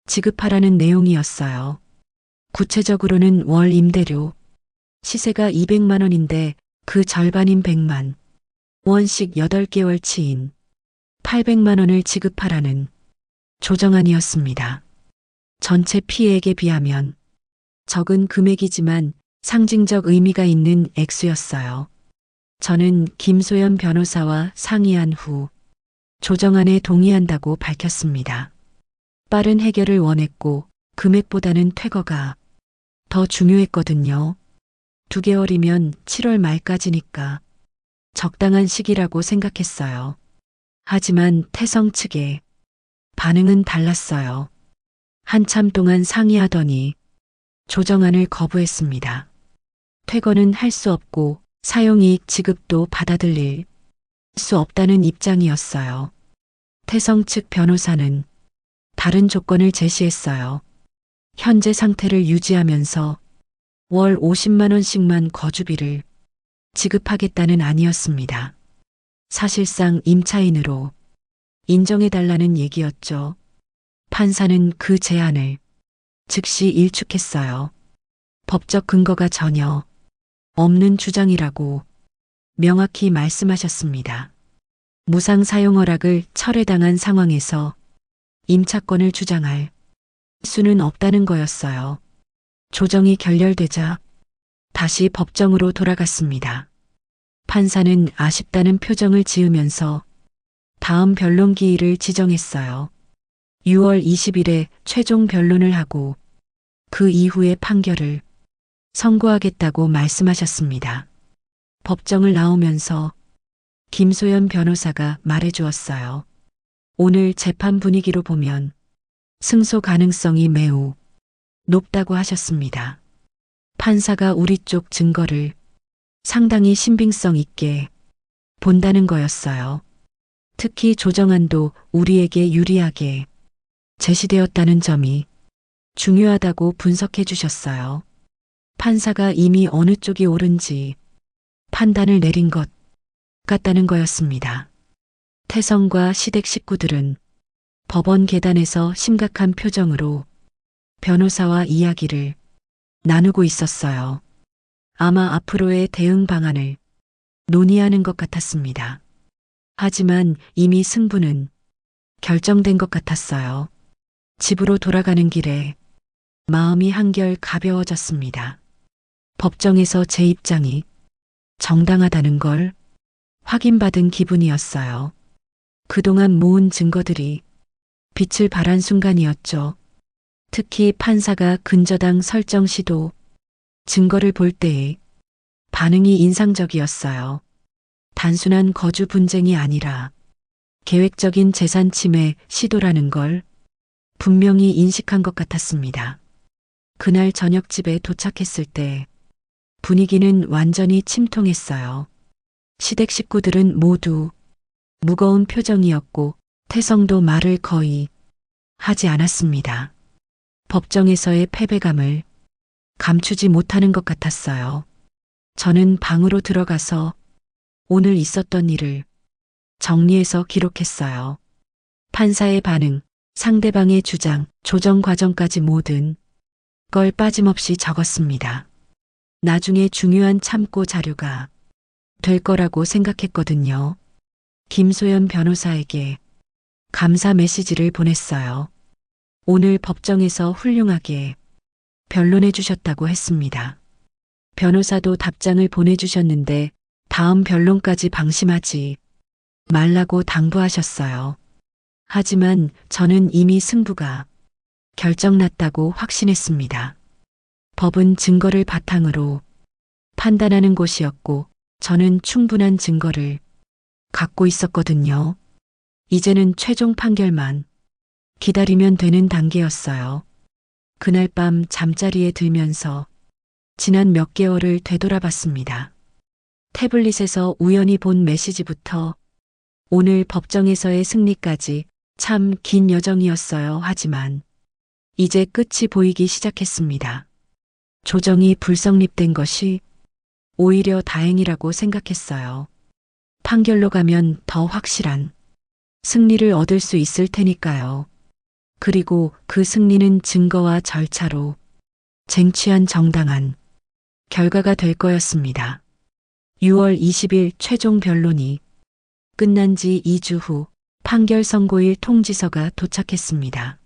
지급하라는 내용이었어요. 구체적으로는 월 임대료 시세가 200만 원인데 그 절반인 100만 원씩 8개월치인 800만 원을 지급하라는 조정안이었습니다. 전체 피해액에 비하면 적은 금액이지만 상징적 의미가 있는 액수였어요. 저는 김소연 변호사와 상의한 후 조정안에 동의한다고 밝혔습니다. 빠른 해결을 원했고 금액보다는 퇴거가 더 중요했거든요. 2개월이면 7월 말까지니까 적당한 시기라고 생각했어요. 하지만 태성 측의 반응은 달랐어요. 한참 동안 상의하더니 조정안을 거부했습니다. 퇴거는 할 수 없고 사용이익 지급도 받아들일 수 없다는 입장이었어요. 태성 측 변호사는 다른 조건을 제시했어요. 현재 상태를 유지하면서 월 50만 원씩만 거주비를 지급하겠다는 안이었습니다. 사실상 임차인으로 인정해달라는 얘기였죠. 판사는 그 제안을 즉시 일축했어요. 법적 근거가 전혀 없는 주장이라고 명확히 말씀하셨습니다. 무상 사용 허락을 철회당한 상황에서 임차권을 주장할 수는 없다는 거였어요. 조정이 결렬되자 다시 법정으로 돌아갔습니다. 판사는 아쉽다는 표정을 지으면서 다음 변론 기일을 지정했어요. 6월 20일에 최종 변론을 하고 그 이후의 판결을 선고하겠다고 말씀하셨습니다. 법정을 나오면서 김소연 변호사가 말해주었어요. 오늘 재판 분위기로 보면 승소 가능성이 매우 높다고 하셨습니다. 판사가 우리 쪽 증거를 상당히 신빙성 있게 본다는 거였어요. 특히 조정안도 우리에게 유리하게 제시되었다는 점이 중요하다고 분석해 주셨어요. 판사가 이미 어느 쪽이 옳은지 판단을 내린 것 같다는 거였습니다. 태성과 시댁 식구들은 법원 계단에서 심각한 표정으로 변호사와 이야기를 나누고 있었어요. 아마 앞으로의 대응 방안을 논의하는 것 같았습니다. 하지만 이미 승부는 결정된 것 같았어요. 집으로 돌아가는 길에 마음이 한결 가벼워졌습니다. 법정에서 제 입장이 정당하다는 걸 확인받은 기분이었어요. 그동안 모은 증거들이 빛을 발한 순간이었죠. 특히 판사가 근저당 설정 시도 증거를 볼 때의 반응이 인상적이었어요. 단순한 거주 분쟁이 아니라 계획적인 재산 침해 시도라는 걸 분명히 인식한 것 같았습니다. 그날 저녁 집에 도착했을 때 분위기는 완전히 침통했어요. 시댁 식구들은 모두 무거운 표정이었고 태성도 말을 거의 하지 않았습니다. 법정에서의 패배감을 감추지 못하는 것 같았어요. 저는 방으로 들어가서 오늘 있었던 일을 정리해서 기록했어요. 판사의 반응, 상대방의 주장, 조정 과정까지 모든 걸 빠짐없이 적었습니다. 나중에 중요한 참고 자료가 될 거라고 생각했거든요. 김소연 변호사에게 감사 메시지를 보냈어요. 오늘 법정에서 훌륭하게 변론해 주셨다고 했습니다. 변호사도 답장을 보내주셨는데 다음 변론까지 방심하지 말라고 당부하셨어요. 하지만 저는 이미 승부가 결정났다고 확신했습니다. 법은 증거를 바탕으로 판단하는 곳이었고 저는 충분한 증거를 갖고 있었거든요. 이제는 최종 판결만 기다리면 되는 단계였어요. 그날 밤 잠자리에 들면서 지난 몇 개월을 되돌아봤습니다. 태블릿에서 우연히 본 메시지부터 오늘 법정에서의 승리까지 참 긴 여정이었어요. 하지만 이제 끝이 보이기 시작했습니다. 조정이 불성립된 것이 오히려 다행이라고 생각했어요. 판결로 가면 더 확실한 승리를 얻을 수 있을 테니까요. 그리고 그 승리는 증거와 절차로 쟁취한 정당한 결과가 될 거였습니다. 6월 20일 최종 변론이 끝난 지 2주 후 판결 선고일 통지서가 도착했습니다.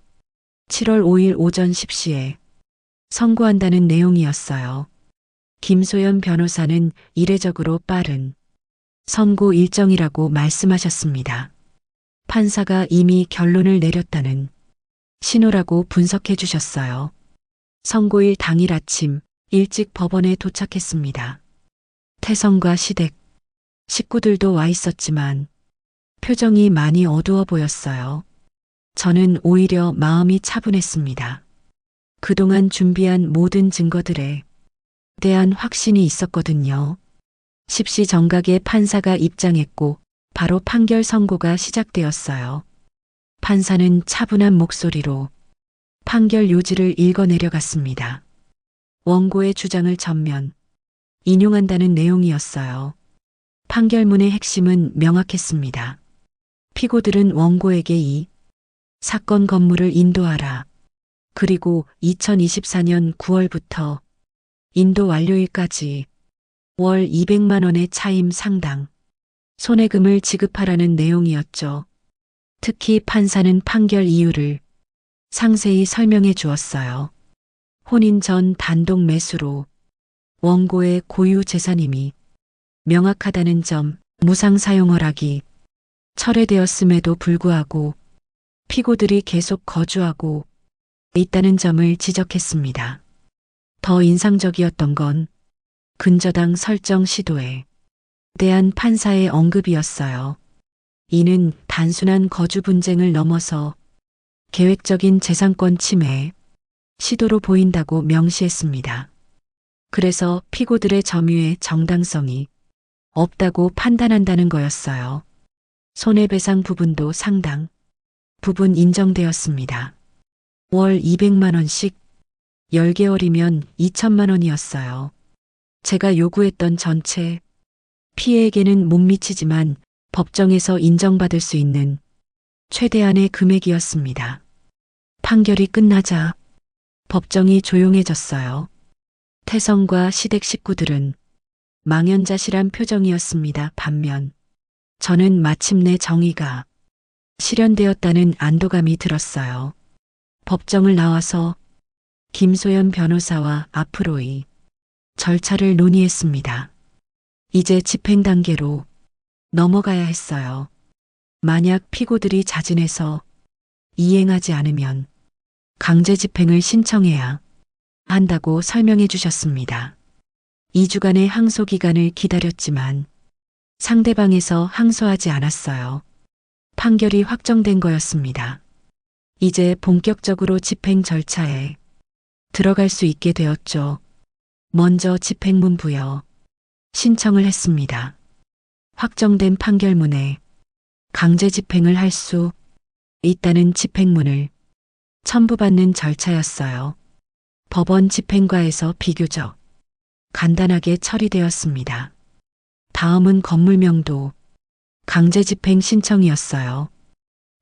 7월 5일 오전 10시에 선고한다는 내용이었어요. 김소연 변호사는 이례적으로 빠른 선고 일정이라고 말씀하셨습니다. 판사가 이미 결론을 내렸다는 신호라고 분석해 주셨어요. 선고일 당일 아침 일찍 법원에 도착했습니다. 태성과 시댁, 식구들도 와 있었지만 표정이 많이 어두워 보였어요. 저는 오히려 마음이 차분했습니다. 그동안 준비한 모든 증거들에 대한 확신이 있었거든요. 십시 정각에 판사가 입장했고 바로 판결 선고가 시작되었어요. 판사는 차분한 목소리로 판결 요지를 읽어 내려갔습니다. 원고의 주장을 전면 인용한다는 내용이었어요. 판결문의 핵심은 명확했습니다. 피고들은 원고에게 이 사건 건물을 인도하라. 그리고 2024년 9월부터 인도 완료일까지 월 200만 원의 차임 상당 손해금을 지급하라는 내용이었죠. 특히 판사는 판결 이유를 상세히 설명해 주었어요. 혼인 전 단독 매수로 원고의 고유 재산임이 명확하다는 점, 무상 사용 허락이 철회되었음에도 불구하고 피고들이 계속 거주하고 있다는 점을 지적했습니다. 더 인상적이었던 건 근저당 설정 시도에 대한 판사의 언급이었어요. 이는 단순한 거주 분쟁을 넘어서 계획적인 재산권 침해 시도로 보인다고 명시했습니다. 그래서 피고들의 점유의 정당성이 없다고 판단한다는 거였어요. 손해배상 부분도 상당 부분 인정되었습니다. 월 200만 원씩 10개월이면 2천만 원이었어요. 제가 요구했던 전체 피해에게는 못 미치지만 법정에서 인정받을 수 있는 최대한의 금액이었습니다. 판결이 끝나자 법정이 조용해졌어요. 태성과 시댁 식구들은 망연자실한 표정이었습니다. 반면 저는 마침내 정의가 실현되었다는 안도감이 들었어요. 법정을 나와서 김소연 변호사와 앞으로의 절차를 논의했습니다. 이제 집행 단계로 넘어가야 했어요. 만약 피고들이 자진해서 이행하지 않으면 강제 집행을 신청해야 한다고 설명해 주셨습니다. 2주간의 항소 기간을 기다렸지만 상대방에서 항소하지 않았어요. 판결이 확정된 거였습니다. 이제 본격적으로 집행 절차에 들어갈 수 있게 되었죠. 먼저 집행문 부여 신청을 했습니다. 확정된 판결문에 강제 집행을 할 수 있다는 집행문을 첨부받는 절차였어요. 법원 집행과에서 비교적 간단하게 처리되었습니다. 다음은 건물명도 강제 집행 신청이었어요.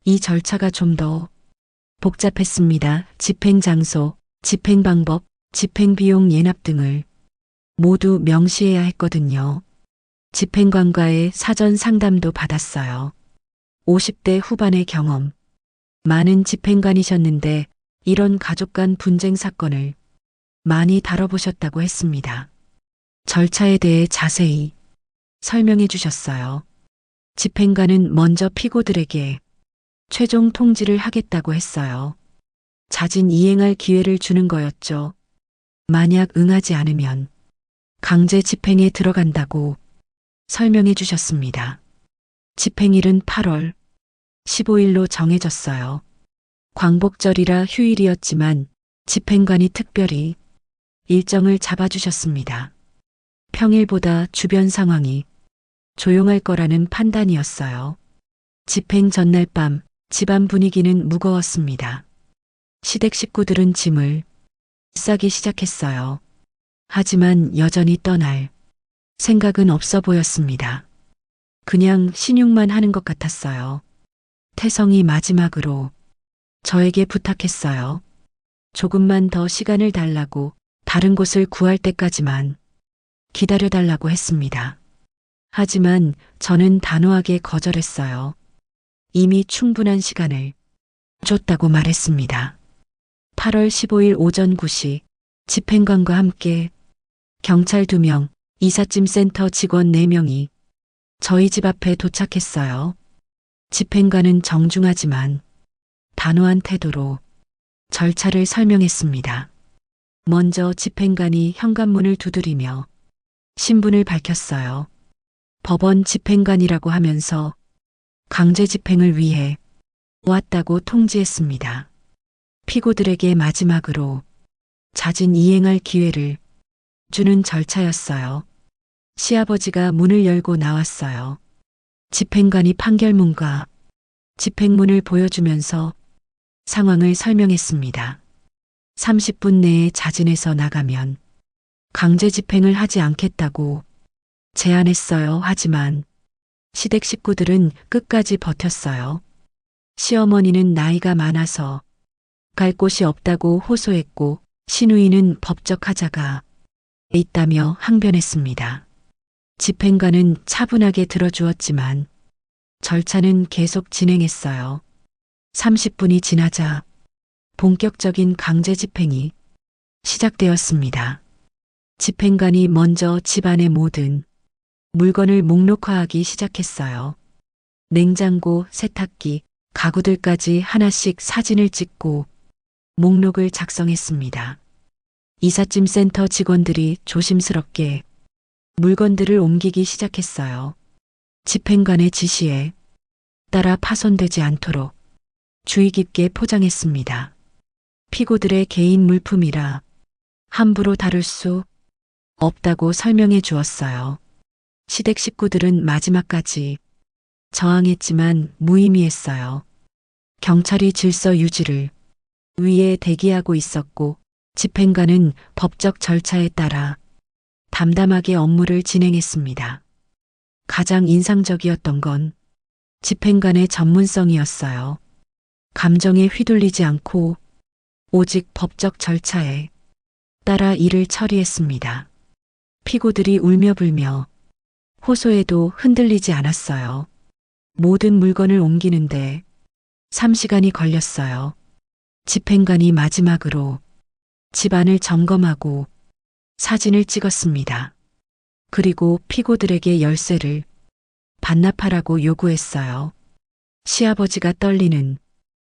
이 절차가 좀 더 복잡했습니다. 집행 장소, 집행 방법, 집행 비용 예납 등을 모두 명시해야 했거든요. 집행관과의 사전 상담도 받았어요. 50대 후반의 경험, 많은 집행관이셨는데 이런 가족 간 분쟁 사건을 많이 다뤄보셨다고 했습니다. 절차에 대해 자세히 설명해 주셨어요. 집행관은 먼저 피고들에게 최종 통지를 하겠다고 했어요. 자진 이행할 기회를 주는 거였죠. 만약 응하지 않으면 강제 집행에 들어간다고 설명해 주셨습니다. 집행일은 8월 15일로 정해졌어요. 광복절이라 휴일이었지만 집행관이 특별히 일정을 잡아주셨습니다. 평일보다 주변 상황이 조용할 거라는 판단이었어요. 집행 전날 밤 집안 분위기는 무거웠습니다. 시댁 식구들은 짐을 싸기 시작했어요. 하지만 여전히 떠날 생각은 없어 보였습니다. 그냥 신용만 하는 것 같았어요. 태성이 마지막으로 저에게 부탁했어요. 조금만 더 시간을 달라고, 다른 곳을 구할 때까지만 기다려달라고 했습니다. 하지만 저는 단호하게 거절했어요. 이미 충분한 시간을 줬다고 말했습니다. 8월 15일 오전 9시 집행관과 함께 경찰 2명, 이삿짐센터 직원 4명이 저희 집 앞에 도착했어요. 집행관은 정중하지만 단호한 태도로 절차를 설명했습니다. 먼저 집행관이 현관문을 두드리며 신분을 밝혔어요. 법원 집행관이라고 하면서 강제 집행을 위해 왔다고 통지했습니다. 피고들에게 마지막으로 자진 이행할 기회를 주는 절차였어요. 시아버지가 문을 열고 나왔어요. 집행관이 판결문과 집행문을 보여주면서 상황을 설명했습니다. 30분 내에 자진해서 나가면 강제 집행을 하지 않겠다고 제안했어요. 하지만 시댁 식구들은 끝까지 버텼어요. 시어머니는 나이가 많아서 갈 곳이 없다고 호소했고, 시누이는 법적 하자가 있다며 항변했습니다. 집행관은 차분하게 들어주었지만 절차는 계속 진행했어요. 30분이 지나자 본격적인 강제 집행이 시작되었습니다. 집행관이 먼저 집안의 모든 물건을 목록화하기 시작했어요. 냉장고, 세탁기, 가구들까지 하나씩 사진을 찍고 목록을 작성했습니다. 이삿짐 센터 직원들이 조심스럽게 물건들을 옮기기 시작했어요. 집행관의 지시에 따라 파손되지 않도록 주의 깊게 포장했습니다. 피고들의 개인 물품이라 함부로 다룰 수 없다고 설명해 주었어요. 시댁 식구들은 마지막까지 저항했지만 무의미했어요. 경찰이 질서 유지를 위해 대기하고 있었고 집행관은 법적 절차에 따라 담담하게 업무를 진행했습니다. 가장 인상적이었던 건 집행관의 전문성이었어요. 감정에 휘둘리지 않고 오직 법적 절차에 따라 일을 처리했습니다. 피고들이 울며 불며 호소해도 흔들리지 않았어요. 모든 물건을 옮기는데 3시간이 걸렸어요. 집행관이 마지막으로 집안을 점검하고 사진을 찍었습니다. 그리고 피고들에게 열쇠를 반납하라고 요구했어요. 시아버지가 떨리는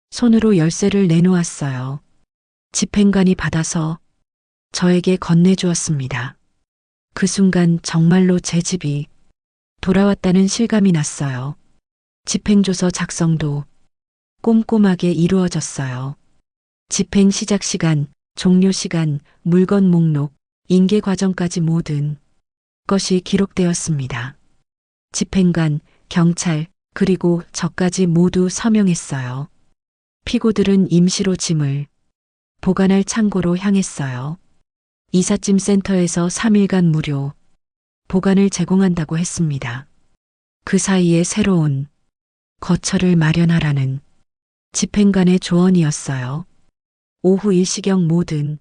손으로 열쇠를 내놓았어요. 집행관이 받아서 저에게 건네주었습니다. 그 순간 정말로 제 집이 돌아왔다는 실감이 났어요. 집행조서 작성도 꼼꼼하게 이루어졌어요. 집행 시작 시간, 종료 시간, 물건 목록, 인계 과정까지 모든 것이 기록되었습니다. 집행관, 경찰, 그리고 저까지 모두 서명했어요. 피고들은 임시로 짐을 보관할 창고로 향했어요. 이삿짐 센터에서 3일간 무료 보관을 제공한다고 했습니다. 그 사이에 새로운 거처를 마련하라는 집행관의 조언이었어요. 오후 일시경 모든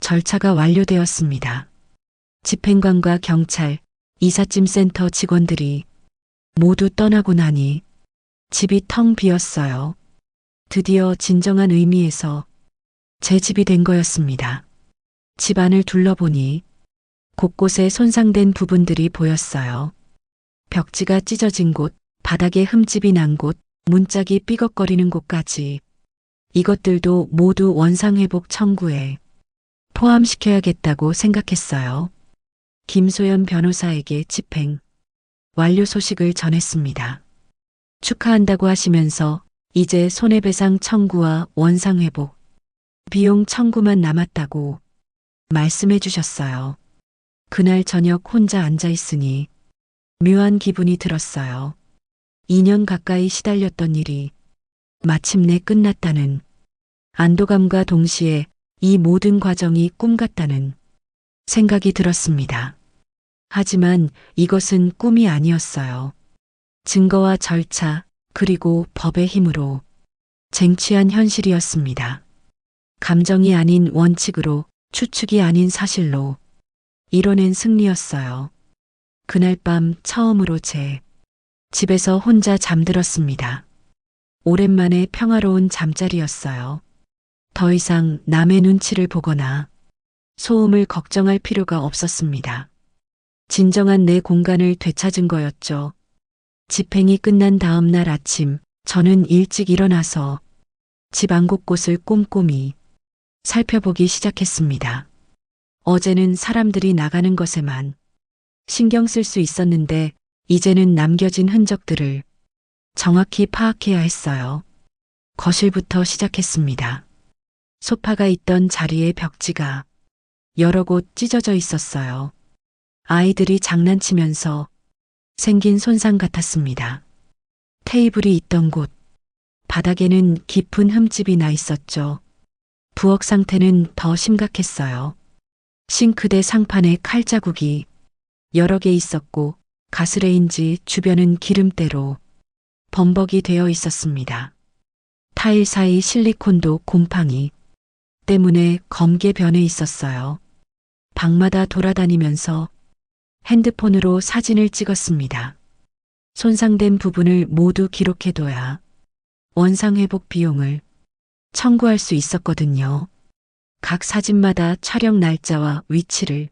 절차가 완료되었습니다. 집행관과 경찰, 이삿짐 센터 직원들이 모두 떠나고 나니 집이 텅 비었어요. 드디어 진정한 의미에서 제 집이 된 거였습니다. 집 안을 둘러보니 곳곳에 손상된 부분들이 보였어요. 벽지가 찢어진 곳, 바닥에 흠집이 난 곳, 문짝이 삐걱거리는 곳까지 이것들도 모두 원상회복 청구에 포함시켜야겠다고 생각했어요. 김소연 변호사에게 집행 완료 소식을 전했습니다. 축하한다고 하시면서 이제 손해배상 청구와 원상회복 비용 청구만 남았다고 말씀해 주셨어요. 그날 저녁 혼자 앉아 있으니 묘한 기분이 들었어요. 2년 가까이 시달렸던 일이 마침내 끝났다는 안도감과 동시에 이 모든 과정이 꿈 같다는 생각이 들었습니다. 하지만 이것은 꿈이 아니었어요. 증거와 절차, 그리고 법의 힘으로 쟁취한 현실이었습니다. 감정이 아닌 원칙으로, 추측이 아닌 사실로 이뤄낸 승리였어요. 그날 밤 처음으로 제 집에서 혼자 잠들었습니다. 오랜만에 평화로운 잠자리였어요. 더 이상 남의 눈치를 보거나 소음을 걱정할 필요가 없었습니다. 진정한 내 공간을 되찾은 거였죠. 집행이 끝난 다음 날 아침, 저는 일찍 일어나서 집 안 곳곳을 꼼꼼히 살펴보기 시작했습니다. 어제는 사람들이 나가는 것에만 신경 쓸 수 있었는데 이제는 남겨진 흔적들을 정확히 파악해야 했어요. 거실부터 시작했습니다. 소파가 있던 자리에 벽지가 여러 곳 찢어져 있었어요. 아이들이 장난치면서 생긴 손상 같았습니다. 테이블이 있던 곳, 바닥에는 깊은 흠집이 나 있었죠. 부엌 상태는 더 심각했어요. 싱크대 상판에 칼자국이 여러 개 있었고 가스레인지 주변은 기름때로 범벅이 되어 있었습니다. 타일 사이 실리콘도 곰팡이 때문에 검게 변해 있었어요. 방마다 돌아다니면서 핸드폰으로 사진을 찍었습니다. 손상된 부분을 모두 기록해둬야 원상회복 비용을 청구할 수 있었거든요. 각 사진마다 촬영 날짜와 위치를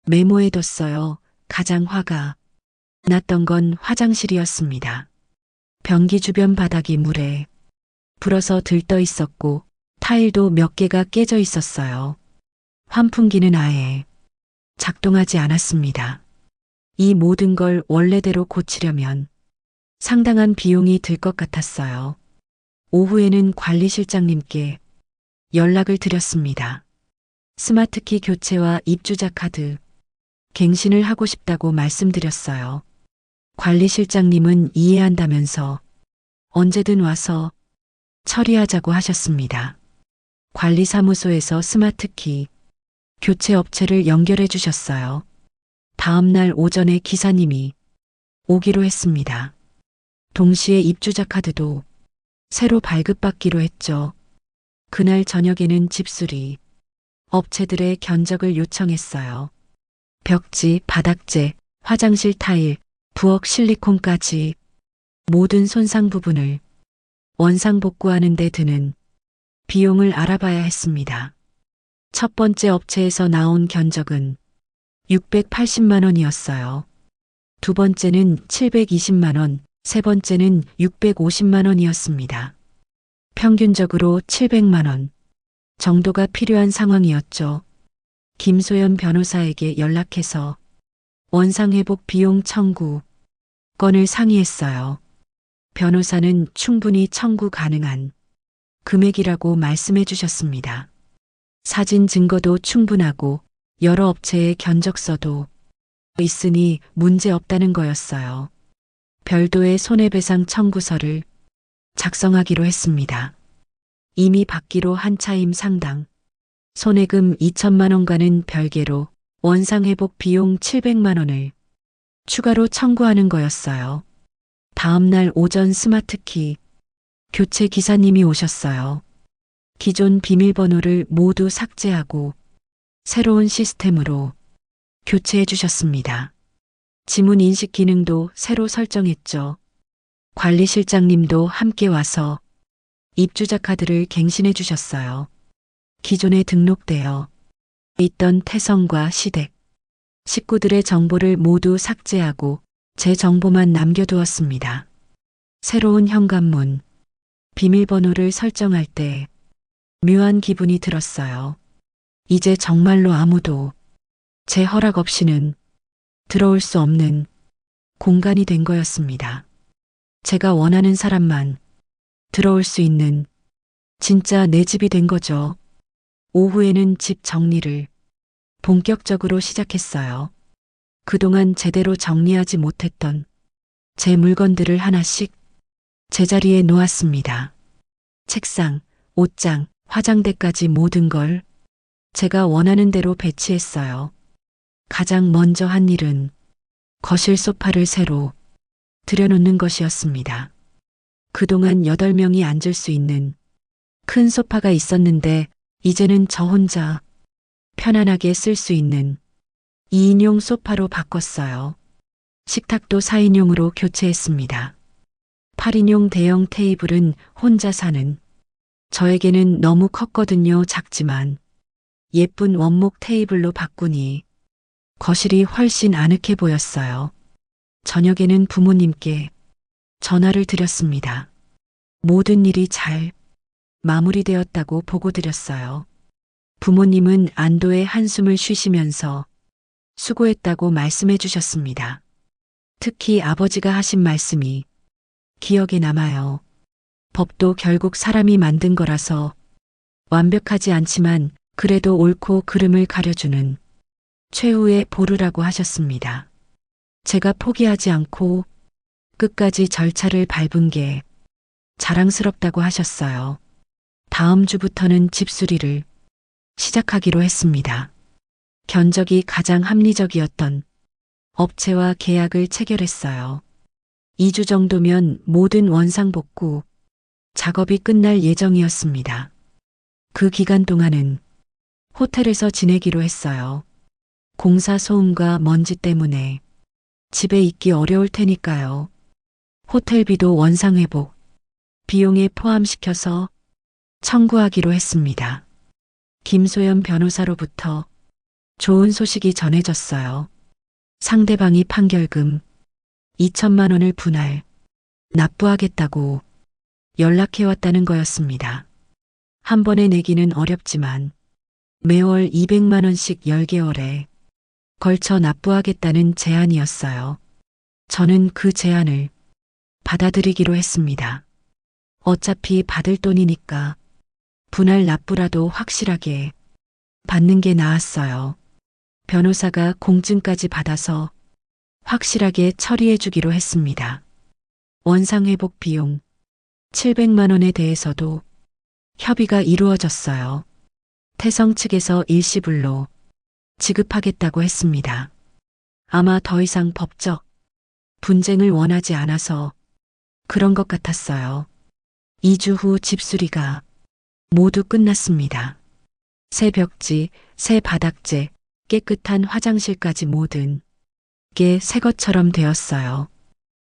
메모해뒀어요. 가장 화가 났던 건 화장실이었습니다. 변기 주변 바닥이 물에 불어서 들떠 있었고 타일도 몇 개가 깨져 있었어요. 환풍기는 아예 작동하지 않았습니다. 이 모든 걸 원래대로 고치려면 상당한 비용이 들 것 같았어요. 오후에는 관리실장님께 연락을 드렸습니다. 스마트키 교체와 입주자 카드 갱신을 하고 싶다고 말씀드렸어요. 관리실장님은 이해한다면서 언제든 와서 처리하자고 하셨습니다. 관리사무소에서 스마트키 교체 업체를 연결해 주셨어요. 다음 날 오전에 기사님이 오기로 했습니다. 동시에 입주자 카드도 새로 발급받기로 했죠. 그날 저녁에는 집수리 업체들의 견적을 요청했어요. 벽지, 바닥재, 화장실 타일, 부엌 실리콘까지 모든 손상 부분을 원상복구하는 데 드는 비용을 알아봐야 했습니다. 첫 번째 업체에서 나온 견적은 680만 원이었어요. 두 번째는 720만 원, 세 번째는 650만 원이었습니다. 평균적으로 700만 원 정도가 필요한 상황이었죠. 김소연 변호사에게 연락해서 원상회복 비용 청구 건을 상의했어요. 변호사는 충분히 청구 가능한 금액이라고 말씀해 주셨습니다. 사진 증거도 충분하고 여러 업체의 견적서도 있으니 문제 없다는 거였어요. 별도의 손해배상 청구서를 작성하기로 했습니다. 이미 받기로 한 차임 상당 손해금 2천만 원과는 별개로 원상회복 비용 700만 원을 추가로 청구하는 거였어요. 다음 날 오전 스마트키 교체 기사님이 오셨어요. 기존 비밀번호를 모두 삭제하고 새로운 시스템으로 교체해 주셨습니다. 지문 인식 기능도 새로 설정했죠. 관리실장님도 함께 와서 입주자 카드를 갱신해 주셨어요. 기존에 등록되어 있던 태성과 시댁, 식구들의 정보를 모두 삭제하고 제 정보만 남겨두었습니다. 새로운 현관문, 비밀번호를 설정할 때 묘한 기분이 들었어요. 이제 정말로 아무도 제 허락 없이는 들어올 수 없는 공간이 된 거였습니다. 제가 원하는 사람만 들어올 수 있는 진짜 내 집이 된 거죠. 오후에는 집 정리를 본격적으로 시작했어요. 그동안 제대로 정리하지 못했던 제 물건들을 하나씩 제자리에 놓았습니다. 책상, 옷장, 화장대까지 모든 걸 제가 원하는 대로 배치했어요. 가장 먼저 한 일은 거실 소파를 새로 들여놓는 것이었습니다. 그동안 8명이 앉을 수 있는 큰 소파가 있었는데 이제는 저 혼자 편안하게 쓸 수 있는 2인용 소파로 바꿨어요. 식탁도 4인용으로 교체했습니다. 8인용 대형 테이블은 혼자 사는 저에게는 너무 컸거든요. 작지만 예쁜 원목 테이블로 바꾸니 거실이 훨씬 아늑해 보였어요. 저녁에는 부모님께 전화를 드렸습니다. 모든 일이 잘 마무리되었다고 보고드렸어요. 부모님은 안도의 한숨을 쉬시면서 수고했다고 말씀해 주셨습니다. 특히 아버지가 하신 말씀이 기억에 남아요. 법도 결국 사람이 만든 거라서 완벽하지 않지만 그래도 옳고 그름을 가려주는 최후의 보루라고 하셨습니다. 제가 포기하지 않고 끝까지 절차를 밟은 게 자랑스럽다고 하셨어요. 다음 주부터는 집수리를 시작하기로 했습니다. 견적이 가장 합리적이었던 업체와 계약을 체결했어요. 2주 정도면 모든 원상복구 작업이 끝날 예정이었습니다. 그 기간 동안은 호텔에서 지내기로 했어요. 공사 소음과 먼지 때문에 집에 있기 어려울 테니까요. 호텔비도 원상회복 비용에 포함시켜서 청구하기로 했습니다. 김소연 변호사로부터 좋은 소식이 전해졌어요. 상대방이 판결금 2천만 원을 분할 납부하겠다고 연락해왔다는 거였습니다. 한 번에 내기는 어렵지만 매월 200만 원씩 10개월에 걸쳐 납부하겠다는 제안이었어요. 저는 그 제안을 받아들이기로 했습니다. 어차피 받을 돈이니까 분할 납부라도 확실하게 받는 게 나았어요. 변호사가 공증까지 받아서 확실하게 처리해 주기로 했습니다. 원상회복 비용 700만 원에 대해서도 협의가 이루어졌어요. 태성 측에서 일시불로 지급하겠다고 했습니다. 아마 더 이상 법적 분쟁을 원하지 않아서 그런 것 같았어요. 2주 후 집수리가 모두 끝났습니다. 새 벽지, 새 바닥재, 깨끗한 화장실까지 모든 게 새 것처럼 되었어요.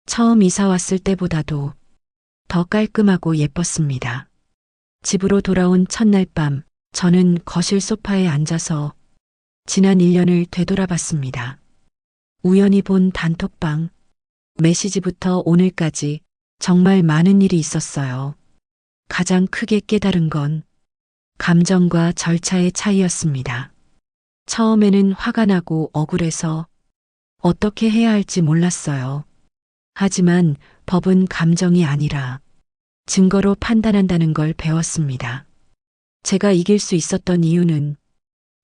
처음 이사 왔을 때보다도 더 깔끔하고 예뻤습니다. 집으로 돌아온 첫날 밤, 저는 거실 소파에 앉아서 지난 1년을 되돌아봤습니다. 우연히 본 단톡방, 메시지부터 오늘까지 정말 많은 일이 있었어요. 가장 크게 깨달은 건 감정과 절차의 차이였습니다. 처음에는 화가 나고 억울해서 어떻게 해야 할지 몰랐어요. 하지만 법은 감정이 아니라 증거로 판단한다는 걸 배웠습니다. 제가 이길 수 있었던 이유는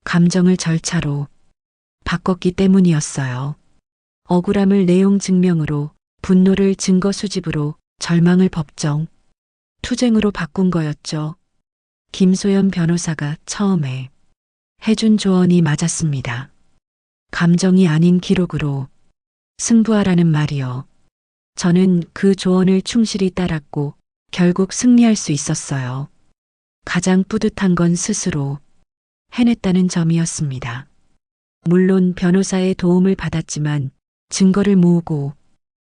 감정을 절차로 바꿨기 때문이었어요. 억울함을 내용 증명으로, 분노를 증거 수집으로, 절망을 법정, 투쟁으로 바꾼 거였죠. 김소연 변호사가 처음에 해준 조언이 맞았습니다. 감정이 아닌 기록으로 승부하라는 말이요. 저는 그 조언을 충실히 따랐고 결국 승리할 수 있었어요. 가장 뿌듯한 건 스스로 해냈다는 점이었습니다. 물론 변호사의 도움을 받았지만 증거를 모으고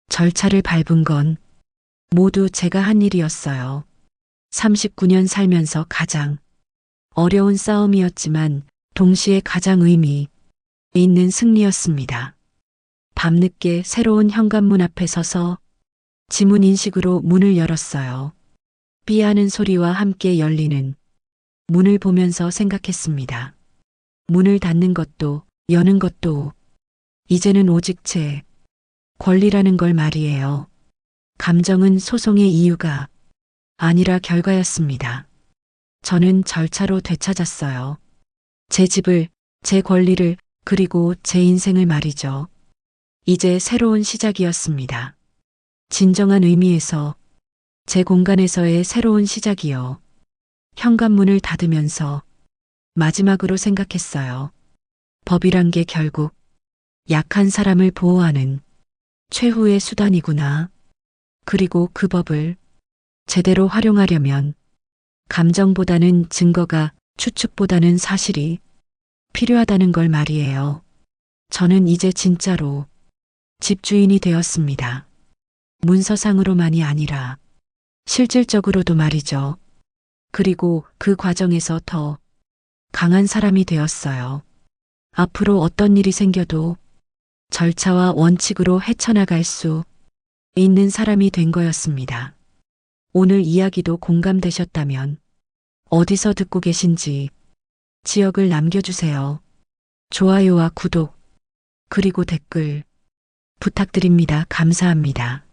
절차를 밟은 건 모두 제가 한 일이었어요. 39년 살면서 가장 어려운 싸움이었지만 동시에 가장 의미 있는 승리였습니다. 밤늦게 새로운 현관문 앞에 서서 지문 인식으로 문을 열었어요. 삐하는 소리와 함께 열리는 문을 보면서 생각했습니다. 문을 닫는 것도 여는 것도 이제는 오직 제 권리라는 걸 말이에요. 감정은 소송의 이유가 아니라 결과였습니다. 저는 절차로 되찾았어요. 제 집을, 제 권리를, 그리고 제 인생을 말이죠. 이제 새로운 시작이었습니다. 진정한 의미에서 제 공간에서의 새로운 시작이요. 현관문을 닫으면서 마지막으로 생각했어요. 법이란 게 결국 약한 사람을 보호하는 최후의 수단이구나. 그리고 그 법을 제대로 활용하려면 감정보다는 증거가, 추측보다는 사실이 필요하다는 걸 말이에요. 저는 이제 진짜로 집주인이 되었습니다. 문서상으로만이 아니라 실질적으로도 말이죠. 그리고 그 과정에서 더 강한 사람이 되었어요. 앞으로 어떤 일이 생겨도 절차와 원칙으로 헤쳐나갈 수 있는 사람이 된 거였습니다. 오늘 이야기도 공감되셨다면 어디서 듣고 계신지 지역을 남겨주세요. 좋아요와 구독, 그리고 댓글 부탁드립니다. 감사합니다.